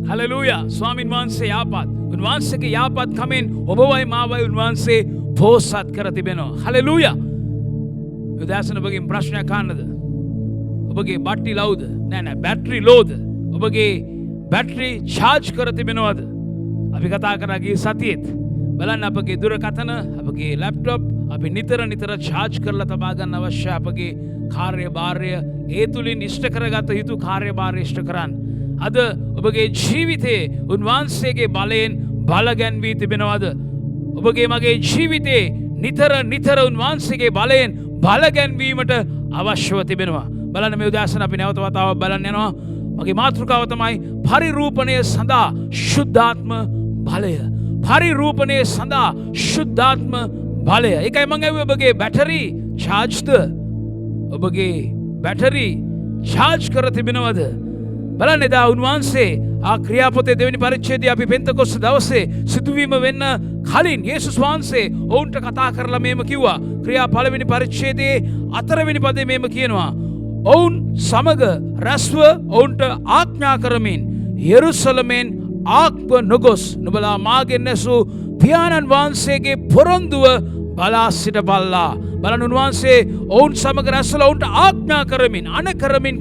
Hallelujah. ස්වාමින් වහන්සේ යාපත්. උන්වහන්සේගේ යාපත් කමෙන් ඔබවයි මාවයි උන්වහන්සේ පෝසත් කර තිබෙනවා. හලෙලූයා. උදෑසන ඔබගෙන් ප්‍රශ්නයක් අහන්නද? ඔබගේ බට්ටි ලව්ද? නෑ බැටරි ලෝද? ඔබගේ බැටරි චාර්ජ් කර තිබෙනවද? අපි කතා කරා ගිය සතියේත් බලන්න අපගේ දුරකථන, අපගේ ලැප්ටොප් අපි නිතර චාර්ජ් කරලා තබා ගන්න අවශ්‍ය අපගේ කාර්යභාරය ඒ තුලින් ඉෂ්ට කරගත යුතු කාර්යභාරය ඉෂ්ට කරන්න. අද ඔබගේ ජීවිතයේ උන්වහන්සේගේ බලයෙන් බලගැන්වී තිබෙනවද? ඔබගේ මගේ ජීවිතේ නිතර උන්වහන්සේගේ බලයෙන් බලගැන්වීමට අවශ්‍යව තිබෙනවා. බලන්න මේ උදෑසන අපි නැවත වතාවක් බලන්න යනවා. මගේ මාතෘකාව තමයි පරිරූපණය සඳහා ශුද්ධාත්ම බලය. පරිරූපණය සඳහා ශුද්ධාත්ම බලය. ඒකයි මම ඇහුවේ ඔබගේ බැටරි චාර්ජ්ද? ඔබගේ බැටරි චාර්ජ් කර තිබෙනවද? බලන්න එදා උන්වහන්සේ ක්‍රියාපොතේ දෙවෙනි පරිච්ඡේදයේ අපි පෙන්තකොස්ත දවසේ සිදුවීම වෙන්න කලින් යේසුස් වහන්සේ ඔවුන්ට කතා කරලා මේම කිව්වා. ක්‍රියා පළවෙනි පරිච්ඡේදයේ 4 වෙනි පදේ මේම කියනවා. ඔවුන් සමග රැස්ව ඔවුන්ට ආඥා කරමින් යෙරුසලමෙන් ආත්ම නොගොස් නුඹලා මාගෙන් ඇසූ පියාණන් වහන්සේගේ පොරොන්දුව බලා සිටපල්ලා. බලන්න උන්වහන්සේ ඔවුන් සමග රැස්වලා ඔවුන්ට ආඥා කරමින් අනකරමින්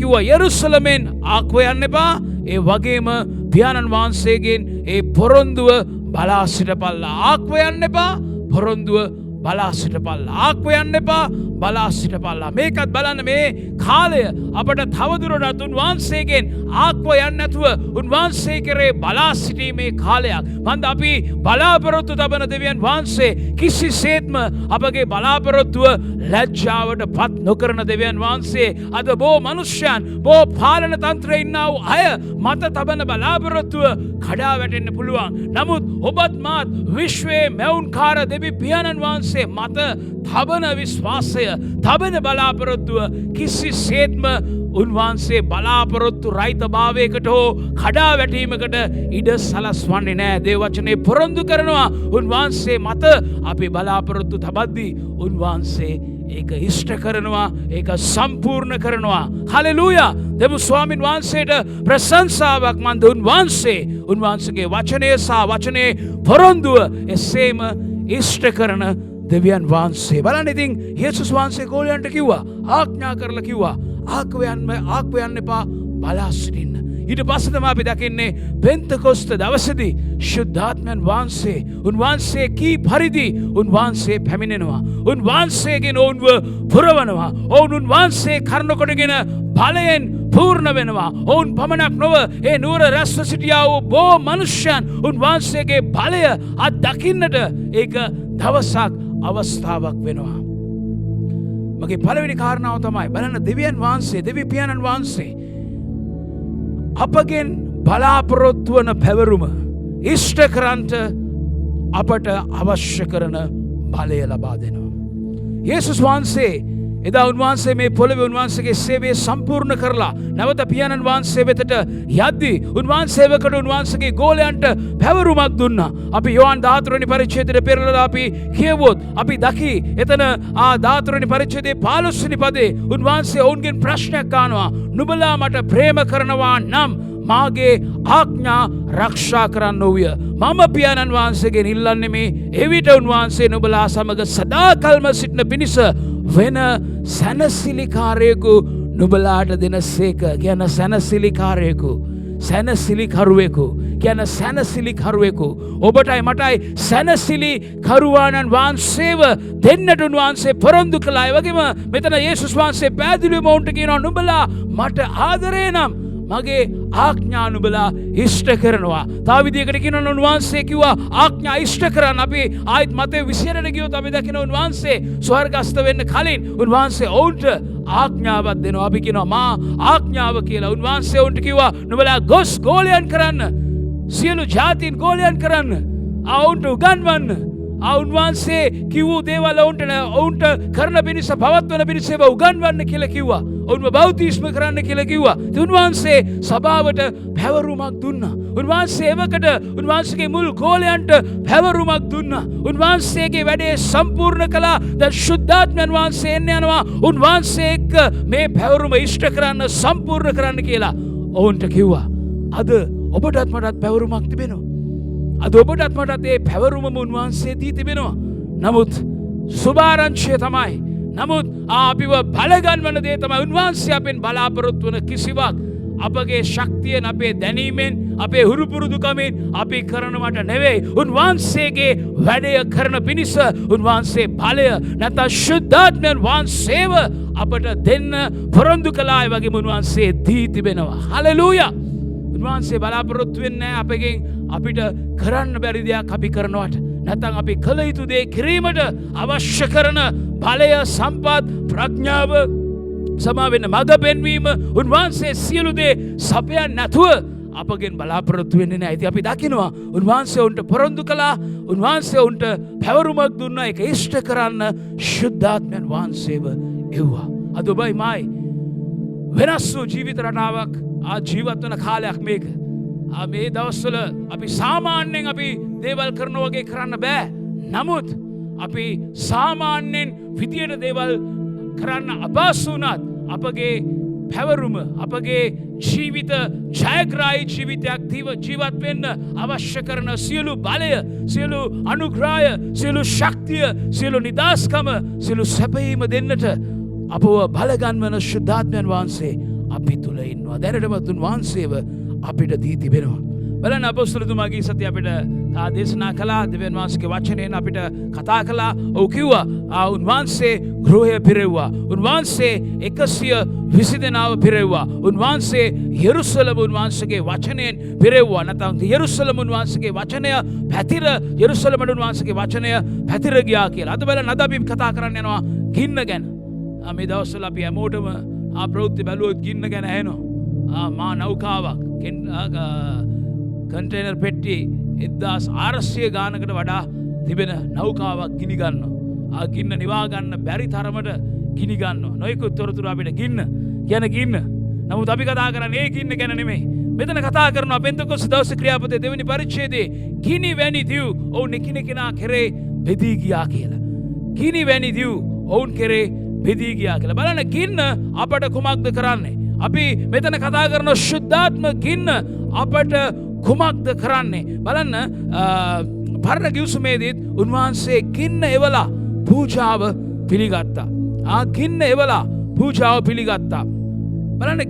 කිව්වා යෙරුසලමෙන් ආක්ව යන්න එපා. ඒ වගේම පියාණන් වහන්සේගෙන් ඒ පොරොන්දුව බලා සිටපල්ලා. ආක්ව යන්න එපා, පොරොන්දුව බලා සිටපල්ලා. ආක්ව යන්න එපා, බලා සිටපල්ලා. මේකත් බලන්න මේ කාලය අපට තවදුරටත් උන්වහන්සේගෙන් ආක්ව යන්න නැතුව උන්වහන්සේ කරේ බලා සිටීමේ කාලයක්. මන්ද අපි බලාපොරොත්තු තබන දෙවියන් වහන්සේ කිසිසේත්ම අපගේ බලාපොරොත්තුව ලැජ්ජාවට පත් නොකරන දෙවියන් වහන්සේ අද බොහෝ මනුෂ්‍යයන් බොහෝ පාලන තන්ත්‍රයේ ඉන්නා වූ අය මත තබන බලාපොරොත්තුව කඩා වැටෙන්න පුළුවන්. නමුත් ඔබත් මාත් විශ්වයේ මැවුන්කාර දෙවි පියාණන් වහන්සේ මත තබන විශ්වාසය, තබන බලාපොරොත්තුව කිසිසේත්ම උන්වහන්සේ බලාපොරොත්තු රහිතභාවයකට හෝ කඩා වැටීමකට ඉඩ සලස්වන්නේ නැහැ. දේව වචනේ පොරොන්දු කරනවා උන්වහන්සේ මත අපි බලාපොරොත්තු තබද්දී උන්වහන්සේ ඒක ඉෂ්ට කරනවා, ඒක සම්පූර්ණ කරනවා. හලෙලූයා. දෙමු ස්වාමින් වහන්සේට ප්‍රශංසාවක් මන්ද උන්වහන්සේගේ වචනය සහ වචනේ පොරොන්දුව එසේම ඉෂ්ට කරන දෙවියන් වහන්සේ. බලන්න ඉතින් යේසුස් වහන්සේ ගෝලයන්ට කිව්වා, ආඥා කරලා කිව්වා ආක්ව යන්න එපා, බලා සිටින්න. ඊට පස්සේ තමයි අපි දකින්නේ පෙන්තකොස්ත දවසේදී ශුද්ධාත්මයන් වහන්සේ උන්වහන්සේ කී පරිදි උන්වහන්සේ පැමිණෙනවා. උන්වහන්සේගෙන් ඔවුන්ව පුරවනවා. ඔවුන් උන්වහන්සේ කරන කොටගෙන බලයෙන් පූර්ණ වෙනවා. ඔවුන් පමණක් නොව ඒ නුවර රැස්ව සිටියා වූ බොහෝ මනුෂ්‍යයන් උන්වහන්සේගේ බලය අත්දකින්නට ඒක දවසක් අවස්ථාවක් වෙනවා. මගේ පළවෙනි කාරණාව තමයි බලන්න දෙවියන් වහන්සේ, දෙවි පියාණන් වහන්සේ අපගෙන් බලාපොරොත්තු වන පැවරුම ඉෂ්ට කරන්නට අපට අවශ්‍ය කරන බලය ලබා දෙනවා. යේසුස් වහන්සේ එදා උන්වහන්සේ මේ පොළවේ උන්වහන්සේගේ සේවය සම්පූර්ණ කරලා නැවත පියාණන් වහන්සේ වෙතට යද්දී උන්වහන්සේවකට උන්වහන්සේගේ ගෝලයන්ට පැවරුමක් දුන්නා. අපි යෝහන් 14 වෙනි පරිච්ඡේදයට පෙරලා අපි කියවුවොත් අපි දකි එතන 14 වෙනි පරිච්ඡේදයේ 15 වෙනි පදේ උන්වහන්සේ ඔවුන්ගෙන් ප්‍රශ්නයක් අහනවා. නුඹලා මට ප්‍රේම කරනවා නම් මාගේ ආඥා ආරක්ෂා කරන්න ඕවිය. මම පියාණන් වහන්සේගෙන් ඉල්ලන්නේ මේ එවිට උන්වහන්සේ නුඹලා සමග සදාකල්ම සිටින පිණිස වෙන සැනසිලිකාරයෙකු නුඹලාට දෙනසේක. කියන සැනසිලිකාරයෙකු, සැනසිලිකරුවෙකු, කියන සැනසිලිකරුවෙකු ඔබටයි මටයි සැනසිලිකරුවාණන් වහන්සේව දෙන්නට උන්වහන්සේ පොරොන්දු කළා. ඒ වගේම මෙතන යේසුස් වහන්සේ පැහැදිලිවම ඔවුන්ට කියනවා නුඹලා මට ආදරේ නම් මගේ ආඥා නුඹලා ඉෂ්ට කරනවා. තව විදිහකට කියනවා උන්වහන්සේ කිව්වා ආඥා ඉෂ්ට කරන්න. අපි ආයත් මතේ 28ට ගියොත් අපි දකින උන්වහන්සේ ස්වර්ගස්ත වෙන්න කලින් උන්වහන්සේ ඔවුන්ට ආඥාවක් දෙනවා. අපි කියනවා මා ආඥාව කියලා. උන්වහන්සේ ඔවුන්ට කිව්වා නුඹලා ගොස් ගෝලයන් කරන්න, සියලු ජාතීන් ගෝලයන් කරන්න, ඔවුන්ට උගන්වන්න. උන්වහන්සේ කිව්වූ දේවල් ඔවුන්ට කරන පිණිස පවත්වන පිණිස ඒවා උගන්වන්න කියලා කිව්වා. ඔවුන්ව බෞතිස්ම කරන්න කියලා කිව්වා. උන්වහන්සේ සභාවට පැවරුමක් දුන්නා. උන්වහන්සේ එවකට උන්වහන්සේගේ මුල් ගෝලයන්ට පැවරුමක් දුන්නා. උන්වහන්සේගේ වැඩේ සම්පූර්ණ කළා. දැන් ශුද්ධාත්මයන් වහන්සේ එන්න යනවා උන්වහන්සේ එක්ක මේ පැවරුම ඉෂ්ට කරන්න, සම්පූර්ණ කරන්න කියලා. ඔවුන්ට කිව්වා අද ඔබටත් මටත් පැවරුමක් තිබෙනවා. අද ඔබටත් මටත් ඒ පැවරුමම උන්වහන්සේ දී තිබෙනවා. නමුත් සුභාරංචිය තමයි නමුත් අපිව බලගන්වන දේ තමයි උන්වහන්සේ අපෙන් බලාපොරොත්තු වන කිසිවක් අපගේ ශක්තියෙන් අපේ දැනීමෙන් අපේ හුරුපුරුදුකමෙන් අපි කරනවට නෙවෙයි. උන්වහන්සේගේ වැඩය කරන පිණිස උන්වහන්සේ බලය නැත්නම් ශුද්ධාත්මයන් වහන්සේව අපට දෙන්න පොරොන්දු කළායි වගේම උන්වහන්සේ දී තිබෙනවා. හලෙලූයා. උන්වහන්සේ බලාපොරොත්තු වෙන්නේ අපගෙන් අපිට කරන්න බැරි දෙයක් අපි කරනවට නැත්නම් අපි කළ යුතු දේ කිරීමට අවශ්‍ය කරන බලය සම්පත් ප්‍රඥාව සමාවෙන්න මඟ පෙන්වීම උන්වහන්සේ සියලු දේ සපයන්නේ නැතුව අපගෙන් බලාපොරොත්තු වෙන්නේ නැහැ. ඉතින් අපි දකිනවා උන්වහන්සේ උන්ට පොරොන්දු කළා. උන්වහන්සේ උන්ට පැවරුමක් දුන්නා. ඒක ඉෂ්ට කරන්න ශුද්ධාත්මයන් වහන්සේව එව්වා. අද ඔබයි මායි වෙනස් වූ ජීවිත රටාවක් ජීවත් වන කාලයක් මේක. මේ දවස්වල අපි සාමාන්‍යයෙන් අපි දේවල් කරන වගේ කරන්න බෑ. නමුත් අපි සාමාන්‍යයෙන් විදියට දේවල් කරන්න අපහසු වුණත් අපගේ පැවරුම අපගේ ජීවිත ජයග්‍රාහී ජීවිතයක් ජීවත් වෙන්න අවශ්‍ය කරන සියලු බලය සියලු අනුග්‍රහය සියලු ශක්තිය සියලු නිදහස්කම සියලු සැපයීම දෙන්නට අපව බලගන්වන ශුද්ධාත්මයන් වහන්සේ අපි තුල ඉන්නවා. දැනටමත් උන්වහන්සේව අපිට දී තිබෙනවා. බලන්න අපොස්තලතුමාගේ සතිය අපිට දේශනා කළා. දෙවියන් වහන්සේගේ වචනයෙන් අපිට කතා කළා. ඔව් කිව්වා උන්වහන්සේ ගෘහය පිරෙව්වා. උන්වහන්සේ 120 දෙනාව පිරෙව්වා. උන්වහන්සේ යෙරුසලම උන්වහන්සේගේ වචනයෙන් පිරෙව්වා. නැත්නම් යෙරුසලම උන්වහන්සේගේ වචනය පැතිර යෙරුසලමට උන්වහන්සේගේ වචනය පැතිර ගියා කියලා. අද බලන්න අද අපි කතා කරන්න යනවා ගින්න ගැන. මේ දවස්වල අපි හැමෝටම ප්‍රවෘත්ති බැලුවොත් ගින්න ගැන ඇහෙනවා. මා නෞකාවක් කන්ටේනර් පෙට්ටි 1600 ගානකට වඩා තිබෙන නෞකාවක් ගිනි ගන්නවා. ගින්න නිවා ගන්න බැරි තරමට ගිනි ගන්නවා. නොයෙකුත් තොරතුරු අපිට ගින්න කියන ගින්න. නමුත් අපි කතා කරන්නේ ඒ ගින්න ගැන නෙමෙයි. මෙතන කතා කරනවා පෙන්තකොස්ත දවසේ ක්‍රියාපතේ දෙවෙනි පරිච්ඡේදයේ ගිනි වැනි දිව් ඔවුන් එකිනෙකා කෙරේ බෙදී ගියා කියලා. ගිනි වැනි දිව් ඔවුන් කෙරේ බෙදී ගියා කියලා. බලන්න ගින්න අපට කුමක්ද කරන්නේ? අපි මෙතන කතා කරන ශුද්ධාත්ම ගින්න අපට කුමක්ද කරන්නේ? බලන්න පරණ ගිවිසුමේදීත් උන්වහන්සේ ගින්න එවලා පූජාව පිළිගත්තා. ගින්න එවලා පූජාව පිළිගත්තා. බලන්න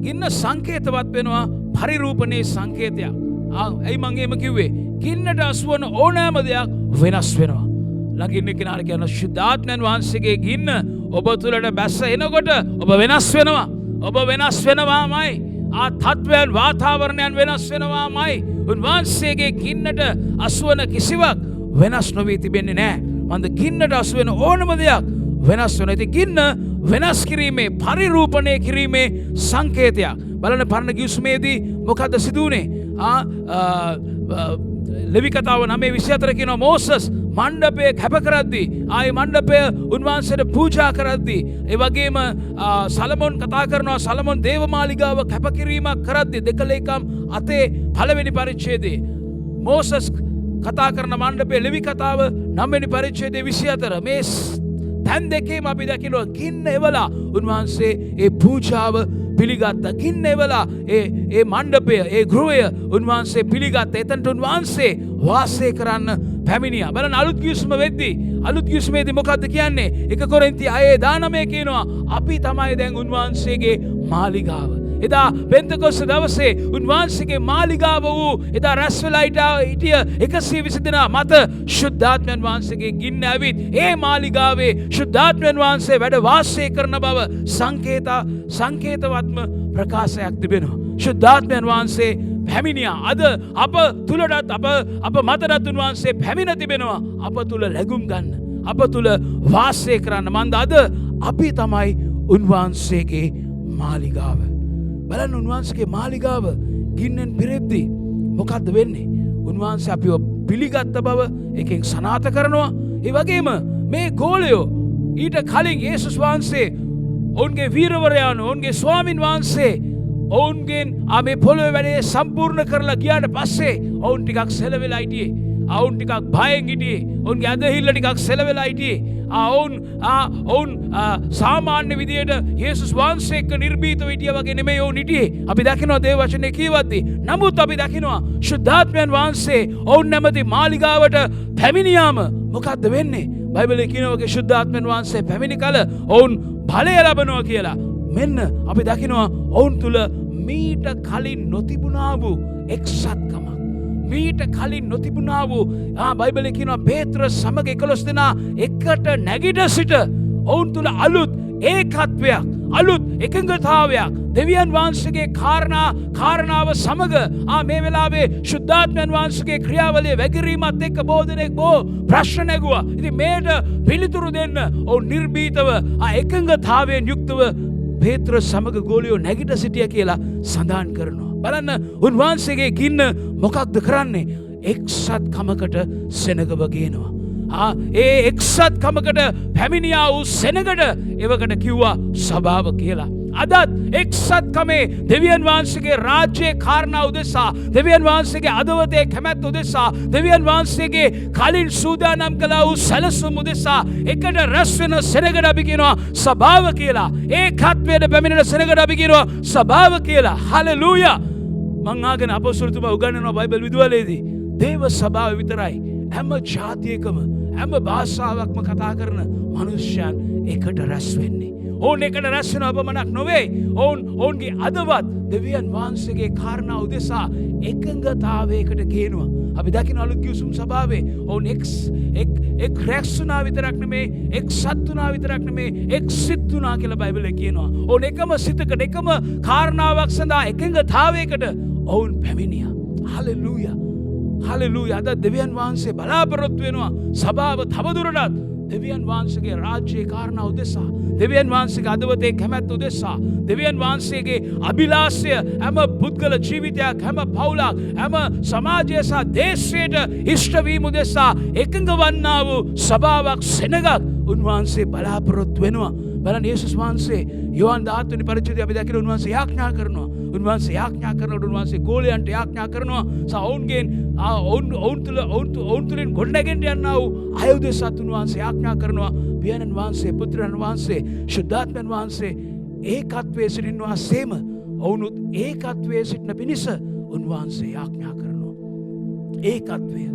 ගින්න සංකේතවත් වෙනවා පරිරූපණයේ සංකේතයක්. ඇයි මං එහෙම කිව්වේ? ගින්නට අසුවන ඕනෑම දෙයක් වෙනස් වෙනවා. ළඟින් කෙනාට කියන ශුද්ධාත්මයන් වහන්සේගේ ගින්න ඔබ තුළට බැස්ස එනකොට ඔබ වෙනස් වෙනවා. ඔබ වෙනස් වෙනවාමයි. තත්වයන් වාතාවරණයන් වෙනස් වෙනවාමයි. උන්වහන්සේගේ ගින්නට අසුවන කිසිවක් වෙනස් නොවී තිබෙන්නේ නැහැ. මන්ද ගින්නට අසුවෙන ඕනම දෙයක් වෙනස් වෙනවා. ඉතින් ගින්න වෙනස් කිරීමේ පරිරූපණය කිරීමේ සංකේතයක්. බලන්න පරණ ගිවිසුමේදී මොකද්ද සිදු වුනේ? ලෙවි කතාව 9:24 කියනවා මෝසස් මණ්ඩපය කැප කරද්දී ආයේ මණ්ඩපය උන්වහන්සේට පූජා කරද්දී ඒ වගේම සලමොන් කතා කරනවා සලමොන් දේවමාලිගාව කැපකිරීමක් කරද්දී දෙකලේකම් අතේ පළවෙනි පරිච්ඡේදයේ මෝසස් කතා කරන මණ්ඩපය ලෙවි කතාව 9 වෙනි පරිච්ඡේදයේ 24 මේ තැන් දෙකේම අපි දකිනවා ගින්න එවලා උන්වහන්සේ ඒ පූජාව පිළිගත්තා. ගින්න එවලා ඒ මණ්ඩපය ඒ ගෘහය උන්වහන්සේ පිළිගත්තා. එතනට උන්වහන්සේ වාසය කරන්න පැමිණියා. බලන්න අලුත් ගිවිසුම වෙද්දී අලුත් ගිවිසුමේදී මොකද්ද කියන්නේ? 1 කොරින්ති 6:19 කියනවා අපි තමයි දැන් උන්වහන්සේගේ මාලිගාව. එදා පෙන්තකොස්ත දවසේ උන්වහන්සේගේ මාලිගාව වූ එදා රැස් වෙලා හිටිය 120 දෙනා මත ශුද්ධාත්මයන් වහන්සේගේ ගින්න ඇවිත් ඒ මාලිගාවේ ශුද්ධාත්මයන් වහන්සේ වැඩ වාසය කරන බව සංකේතවත්ම ප්‍රකාශයක් තිබෙනවා. ශුද්ධාත්මයන් වහන්සේ පැමිණියා. අද අප තුලටත් අප මතටත් උන්වහන්සේ පැමිණ තිබෙනවා. අප තුල ලැබුම් ගන්න. අප තුල වාසය කරන්න. මන්ද අද අපි තමයි උන්වහන්සේගේ මාලිගාව. බලන්න උන්වහන්සේගේ මාලිගාව ගින්නෙන් පිරෙද්දී මොකද්ද වෙන්නේ? උන්වහන්සේ අපිව පිළිගත්ත බව එකෙන් සනාථ කරනවා. ඒ වගේම මේ ගෝලයෝ ඊට කලින් යේසුස් වහන්සේ ඔවුන්ගේ වීරවරයාණන් ඔවුන්ගේ ස්වාමින් වහන්සේ ඔවුන්ගෙන් මේ පොළොවේ වැඩේ සම්පූර්ණ කරලා ගියාට පස්සේ ඔවුන් ටිකක් සෙලවෙලා හිටියේ. ඔවුන් ටිකක් භයෙන් හිටියේ. ඔවුන්ගේ ඇදහිල්ල ටිකක් සෙලවෙලා හිටියේ. ඔවුන් සාමාන්‍ය විදියට යේසුස් වහන්සේ එක්ක නිර්භීතව හිටියා වගේ නෙමෙයි ඔවුන් හිටියේ. අපි දකිනවා දේව වචනේ කියවද්දී. නමුත් අපි දකිනවා ශුද්ධාත්මයන් වහන්සේ ඔවුන් නැමැති මාලිගාවට පැමිණියාම මොකද්ද වෙන්නේ? බයිබලයේ කියනවා වගේ ශුද්ධාත්මයන් වහන්සේ පැමිණි කල ඔවුන් බලය ලබනවා කියලා. මෙන්න අපි දකිනවා ඔවුන් තුල මීට කලින් නොතිබුණා වූ එක්සත්කමක්. මීට කලින් නොතිබුණා වූ බයිබලයේ කියනවා පේත්‍රස් සමග 11 දෙනා එකට නැගිට සිට ඔවුන් තුල අලුත් ඒකත්වයක්, අලුත් එකඟතාවයක්, දෙවියන් වහන්සේගේ කාරණාව සමග මේ වෙලාවේ ශුද්ධාත්මයන් වහන්සේගේ ක්‍රියාවලිය වැගිරීමත් එක්ක බොහෝ දෙනෙක් ප්‍රශ්න නැගුවා. ඉතින් මේට පිළිතුරු දෙන්න ඔවුන් නිර්භීතව එකඟතාවයෙන් යුක්තව පේත්‍රස් සමග ගෝලියෝ නැගිට සිටියා කියලා සඳහන් කරනවා. බලන්න උන්වහන්සේගේ ගින්න මොකක්ද කරන්නේ? එක්සත්කමකට සෙනගව ගේනවා. ඒ එක්සත්කමකට පැමිණියා වූ සෙනගට එවකට කිව්වා සභාව කියලා. අදත් එක්සත්කමේ දෙවියන් වහන්සේගේ රාජ්‍යයේ කාරණා උදෙසා, දෙවියන් වහන්සේගේ අදවතේ කැමැත්ත උදෙසා, දෙවියන් වහන්සේගේ කලින් සූදානම් කළා වූ සැලසුම් උදෙසා එකට රැස් වෙන සෙනගට අපි කියනවා සභාව කියලා. ඒකත්වයට පැමිණෙන සෙනගට අපි කියනවා සභාව කියලා. හලෙලූයා. මං ආගෙන අපොස්තලතුමා උගන්වනවා බයිබල් විදුහලේදී දේව සභාව විතරයි හැම ජාතියකම හැම භාෂාවක්ම කතා කරන මනුෂ්‍යයන් එකට රැස් වෙන්නේ. ඔවුන් එකට රැස් වෙන අපමණක් නොවේ. ඔවුන්ගේ අදවත් දෙවියන් වහන්සේගේ කාරණා උදෙසා එකඟතාවයකට ගේනවා. අපි දකින අලුත් කිව්සුම් සභාවේ ඔවුන් එක් රැස් වුණා විතරක් නෙමේ, එක්සත් වුණා විතරක් නෙමේ, එක්සිත් වුණා කියලා බයිබලයේ කියනවා. ඔවුන් එකම සිතකට එකම කාරණාවක් සඳහා එකඟතාවයකට ඔවුන් පැමිණියා. හලෙලූයා. හලෙලූයා. අද දෙවියන් වහන්සේ බලාපොරොත්තු වෙනවා සභාව තවදුරටත් දෙවියන් වහන්සේගේ රාජ්‍යයේ කාරණා උදෙසා, දෙවියන් වහන්සේගේ අදවතේ කැමැත්ත උදෙසා, දෙවියන් වහන්සේගේ අභිලාෂය හැම පුද්ගල ජීවිතයක්, හැම පවුලක්, හැම සමාජය සහ දේශයට ඉෂ්ට වීම උදෙසා එකඟ වන්නා වූ සභාවක් සෙනගක් උන්වහන්සේ බලාපොරොත්තු වෙනවා. බලන්න යේසුස් වහන්සේ යෝහන් 17 වෙනි පරිච්ඡේදයේ අපි දැකින උන්වහන්සේ යාඥා කරනවා. උන්වහන්සේ යාඥා කරනකොට උන්වහන්සේ ගෝලයන්ට යාඥා කරනවා. ඔවුන් තුළින් ගොඩනැගෙන්න යන්නා වූ අය උදෙසාත් උන්වහන්සේ යාඥා කරනවා. පියාණන් වහන්සේ, පුත්‍රයන් වහන්සේ, ශුද්ධාත්මයන් වහන්සේ ඒකත්වයේ සිටිනවා සේම ඔවුනුත් ඒකත්වයේ සිටින පිණිස උන්වහන්සේ යාඥා කරනවා. ඒකත්වය,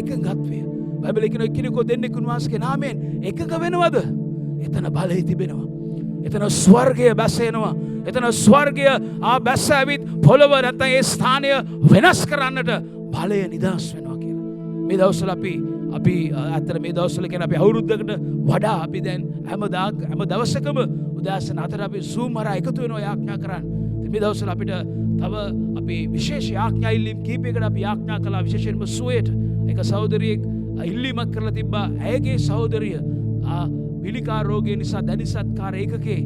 එකඟත්වය. බයිබලයේ කියන එක්කෙනෙකු දෙන්නෙක් උන්වහන්සේගේ නාමයෙන් එකඟ වෙනවද? එතන බලය තිබෙනවා. එතන ස්වර්ගය බැසෙනවා. එතන ස්වර්ගය බැස ඇවිත් පොළව නැත්නම් ඒ ස්ථානය වෙනස් කරන්නට බලය නිදහස් වෙනවා කියලා. මේ දවස්වල අපි අතර මේ දවස්වල කියන අපි අවුරුද්දකට වඩා අපි දැන් හැම දවසකම උදෑසන 4 අපි Zoom හරහා එකතු වෙනවා යාඥා කරන්න. මේ දවස්වල අපිට තව අපි විශේෂ යාඥා ඉල්ලීම් කීපයකට අපි යාඥා කළා. විශේෂයෙන්ම සුවයට එක සහෝදරියෙක් ඉල්ලීමක් කරලා තිබ්බා. ඇයගේ සහෝදරිය පිළිකා රෝගය නිසා දැඩි සත්කාර ඒකකේ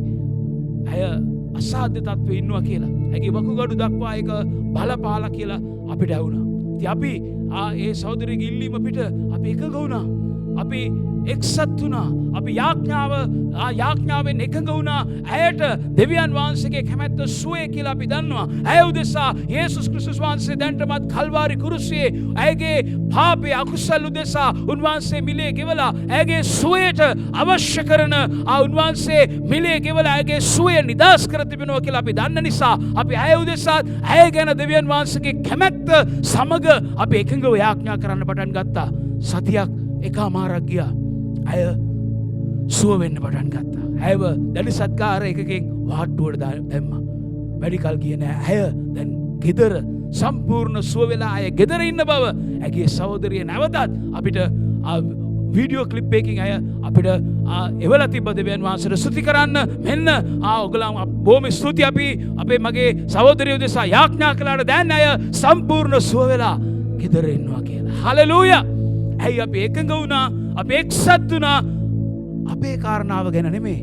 ඇය අසාධ්‍ය තත්ත්වයේ ඉන්නවා කියලා. ඇගේ වකුගඩු දක්වා ඒක බලපාලා කියලා අපිට ඇහුණා. ඉතින් අපි ඒ සහෝදරියගේ ඉල්ලීම පිට අපි එකඟ වුණා. අපි එක්සත් වුණා. අපි යාඥාවෙන් එකඟ වුණා. ඇයට දෙවියන් වහන්සේගේ කැමැත්ත සුවේ කියලා අපි දන්නවා. ඇය උදෙසා යේසුස් ක්‍රිස්තුස් වහන්සේ දැන්ටමත් කල්වාරි කුරුසියේ ඇයගේ පාපේ අකුසල උදෙසා උන්වහන්සේ මිලේ ගෙවලා ඇයගේ සුවයට අවශ්‍ය කරන උන්වහන්සේ මිලේ ගෙවලා ඇයගේ සුවය නිදහස් කර තිබෙනවා කියලා අපි දන්න නිසා අපි ඇය උදෙසා ඇය ගැන දෙවියන් වහන්සේගේ කැමැත්ත සමග අපි එකඟව යාඥා කරන්න පටන් ගත්තා. සතියක් එකමාරක් ගියා. ඇය සුව වෙන්න පටන් ගත්තා. ඇයව දැඩි සත්කාර එකකින් වාට්ටුවට දැම්මා. වැඩි කල් ගියේ නෑ. ඇය දැන් ගෙදර සම්පූර්ණ සුව වෙලා ඇය ගෙදර ඉන්න බව ඇගේ සහෝදරිය නැවතත් අපිට වීඩියෝ ක්ලිප් එකකින් ඇය අපිට එවලා තිබ්බ දෙවියන් වහන්සේට ස්තුති කරන්න. මෙන්න ඔයගොල්ලන් බොහොම ස්තුති අපි මගේ සහෝදරිය උදෙසා යාඥා කළාට දැන් ඇය සම්පූර්ණ සුව වෙලා ගෙදර ඉන්නවා කියලා. හලෙලූයා. ඇයි අපි එකඟ වුණා? අපි එක්සත් වුණා. අපේ කාරණාව ගැන නෙමේ,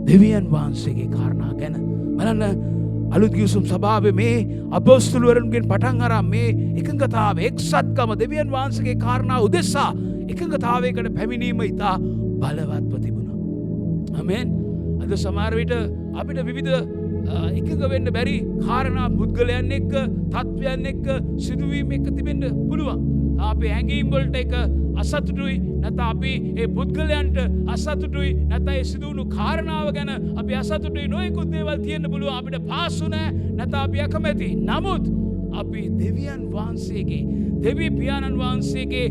දෙවියන් වහන්සේගේ කාරණා ගැන. බලන්න අලුත් ගිවිසුම් සභාවේ මේ අපොස්තලවරුන්ගෙන් පටන් අරන් මේ එකඟතාව, එක්සත්කම, දෙවියන් වහන්සේගේ කාරණා උදෙසා එකඟතාවයකට පැමිණීම ඉතා බලවත්ව තිබුණා. ආමෙන්. අද සමහර විට අපිට විවිධ එකඟ වෙන්න බැරි කාරණා පුද්ගලයන් එක්ක, තත්වයන් එක්ක, සිදුවීම් එක්ක තිබෙන්න පුළුවන්. අපේ හැඟීම් වලට ඒක අසතුටුයි නැත්නම් අපි ඒ පුද්ගලයන්ට අසතුටුයි නැත්නම් ඒ සිදුවුණු කාරණාව ගැන අපි අසතුටුයි නොයෙකුත් දේවල් තියෙන්න පුළුවන් අපිට පාසු නැහැ නැත්නම් අපි අකමැති නමුත් අපි දෙවියන් වහන්සේගේ දෙවි පියාණන් වහන්සේගේ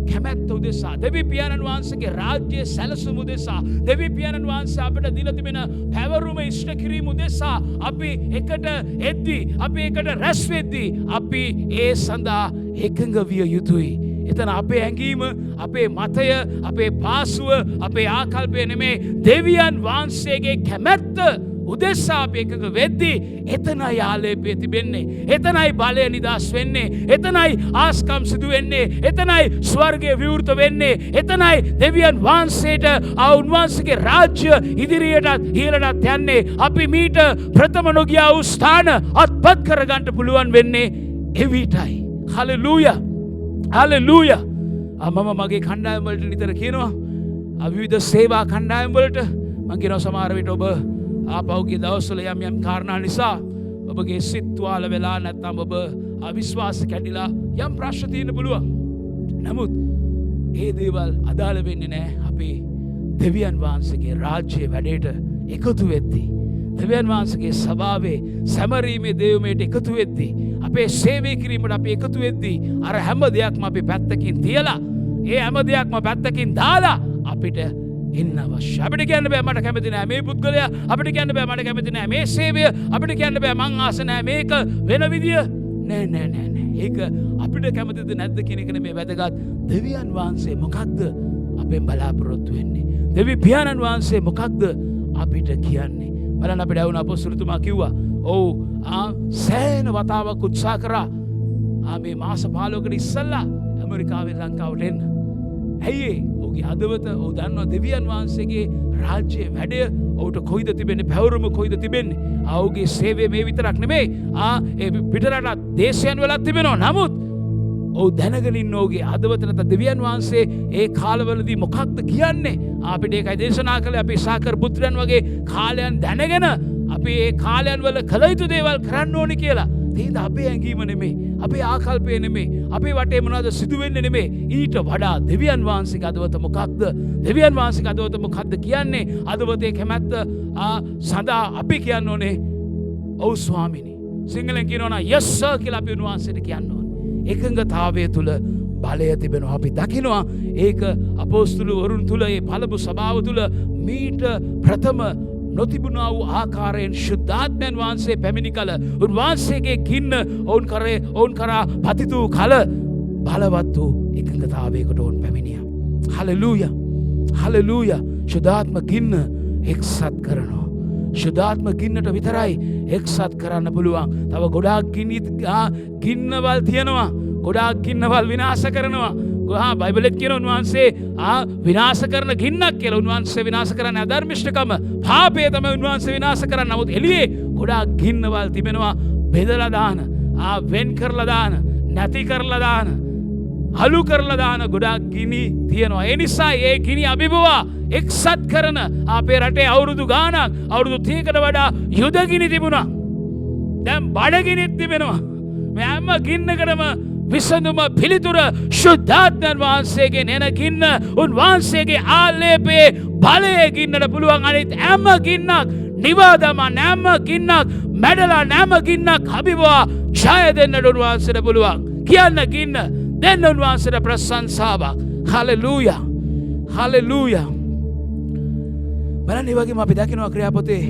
කැමැත්ත උදෙසා දෙවි පියාණන් වහන්සේගේ රාජ්‍ය සැලසුම උදෙසා දෙවි පියාණන් වහන්සේ අපිට දීලා තිබෙන පැවරුම ඉෂ්ට කිරීම උදෙසා අපි එකට එද්දී අපි එකට රැස් වෙද්දී අපි ඒ සඳහා එකඟ විය යුතුයි. එතන අපේ ඇඟීම අපේ මතය අපේ පාසුව අපේ ආකල්පය නෙමේ දෙවියන් වහන්සේගේ කැමැත්ත උදෙසා අපි එකඟ වෙද්දී එතනයි ආලේපය තිබෙන්නේ. එතනයි බලය නිදහස් වෙන්නේ. එතනයි ආස්කම් සිදු වෙන්නේ. එතනයි ස්වර්ගය විවෘත වෙන්නේ. එතනයි දෙවියන් වහන්සේට උන්වහන්සේගේ රාජ්‍ය ඉදිරියටත් ඉහළටත් යන්නේ. අපි මීට ප්‍රථම නොගියා වූ ස්ථාන අත්පත් කරගන්න පුළුවන් වෙන්නේ එවිටයි. හලෙලූයා. හලෙලූයා. මම මගේ කණ්ඩායම් වලට නිතර කියනවා විවිධ සේවා කණ්ඩායම් වලට මම කියනවා සමහර විට ඔබ ආපෞගේ දවස්වල යම් කාරණා නිසා ඔබගේ සිත් තුවාල වෙලා නැත්නම් ඔබ අවිශ්වාස කැඩිලා යම් ප්‍රශ්න තියෙන්න පුළුවන්. නමුත් ඒ දේවල් අදාළ වෙන්නේ නැහැ අපේ දෙවියන් වහන්සේගේ රාජ්‍යයේ වැඩේට එකතු වෙද්දී. දෙවියන් වහන්සේගේ සභාවේ සැමරීමේ දේවමයට එකතු වෙද්දී අපේ සේවය කිරීමට අපි එකතු වෙද්දී අර හැම දෙයක්ම අපි පැත්තකින් තියලා ඒ හැම දෙයක්ම පැත්තකින් දාලා අපිට ඉන්න අවශ්‍ය. අපිට කියන්න බෑ මට කැමති නෑ මේ පුද්ගලයා. අපිට කියන්න බෑ මට කැමති නෑ මේ සේවය. අපිට කියන්න බෑ මං ආස නෑ මේක වෙන විදිය. නෑ. ඒක අපිට කැමතිද නැද්ද කියන එක නෙමේ වැදගත්. දෙවියන් වහන්සේ මොකක්ද අපෙන් බලාපොරොත්තු වෙන්නේ? දෙවි පියාණන් වහන්සේ මොකක්ද අපිට කියන්නේ? බලන්න අපිට වුණ අපොස්තුලතුමා කිව්වා ඔව් සෑහෙන වතාවක් උත්සාහ කරා මේ මාස 15කට ඉස්සෙල්ලා ඇමරිකාවෙන් ලංකාවට එන්න. ඇයි ඔහුගේ හදවත ඔහු දන්නවා දෙවියන් වහන්සේගේ රාජ්‍යයේ වැඩය ඔහුට කොයිද තිබෙන්නේ පැවරුම කොයිද තිබෙන්නේ. ඔහුගේ සේවය මේ විතරක් නෙමෙයි ඒ පිටරට දේශයන් වලත් තිබෙනවා. නමුත් ඔහු දැනගෙන ඉන්න ඔහුගේ හදවත නැත දෙවියන් වහන්සේ ඒ කාලවලදී මොකක්ද කියන්නේ. අපිට ඒකයි දේශනා කළේ අපි සාකර් පුත්‍රයන් වගේ කාලයන් දැනගෙන අපි ඒ කාලයන් වල කළ යුතු දේවල් කරන්න ඕනි කියලා. තේද අපේ ඇඟීම නෙමෙයි අපේ ආකල්පය නෙමෙයි අපේ වටේ මොනවද සිදු වෙන්නේ නෙමෙයි ඊට වඩා දෙවියන් වහන්සේගේ හදවත මොකක්ද දෙවියන් වහන්සේගේ හදවත මොකක්ද කියන්නේ හදවතේ කැමැත්ත සදා අපි කියන්න ඕනේ ඔව් ස්වාමිනී සිංහලෙන් කියනවා නම් yes sir කියලා අපි උන්වහන්සේට කියන්න ඕනේ එකඟතාවය තුල බලය තිබෙනවා අපි දකිනවා ඒක අපොස්තුල වරුන් තුල ඒ පළමු සභාව තුල මීට ප්‍රථම නොතිබුණා වූ ආකාරයෙන් ශුද්ධාත්මයන් වහන්සේ පැමිණි කල උන්වහන්සේගේ ගින්න ඔවුන් කරා පතිත වූ කල බලවත් වූ එකඟතාවයකට ඔවුන් පැමිණියා. හලෙලූයා. හලෙලූයා. ශුද්ධාත්ම ගින්න එක්සත් කරනවා. ශුද්ධාත්ම ගින්නට විතරයි එක්සත් කරන්න පුළුවන්. තව ගොඩාක් ගින්නවල් තියෙනවා. ගොඩාක් ගින්නවල් විනාශ කරනවා. බයිබලෙත් කියන උන්වහන්සේ විනාශ කරන ගින්නක් කියලා. උන්වහන්සේ විනාශ කරන්න අධර්මිෂ්ඨකම පාපය තමයි උන්වහන්සේ විනාශ කරන්න. නමුත් එළියේ ගොඩාක් ගින්නවල් තිබෙනවා. බෙදලා දාන, වෙන් කරලා දාන, නැති කරලා දාන, අලු කරලා දාන ගොඩාක් ගිනි තියෙනවා. ඒ නිසා ඒ ගිනි අභිබවා එක්සත් කරන අපේ රටේ අවුරුදු ගාණක් අවුරුදු 30කට වඩා යුද ගිනි තිබුණා. දැන් බඩගිනිත් තිබෙනවා. මේ හැම ගින්නකටම විසඳුම පිළිතුර ශුද්ධාත්මයන් වහන්සේගෙන් එන ගින්න උන්වහන්සේගේ ආලේපයේ බලයේ ගින්නට පුළුවන්. අනිත් හැම ගින්නක් නිවාදමන් හැම ගින්නක් මැඩලා හැම ගින්නක් අභිබවා ජය දෙන්නට උන්වහන්සේට පුළුවන්. කියන්න ගින්න දෙන්න උන්වහන්සේට ප්‍රශංසාවක්. හලෙලූයා. හලෙලූයා. බලන්න ඒ වගේම අපි දකිනවා ක්‍රියාපොතේ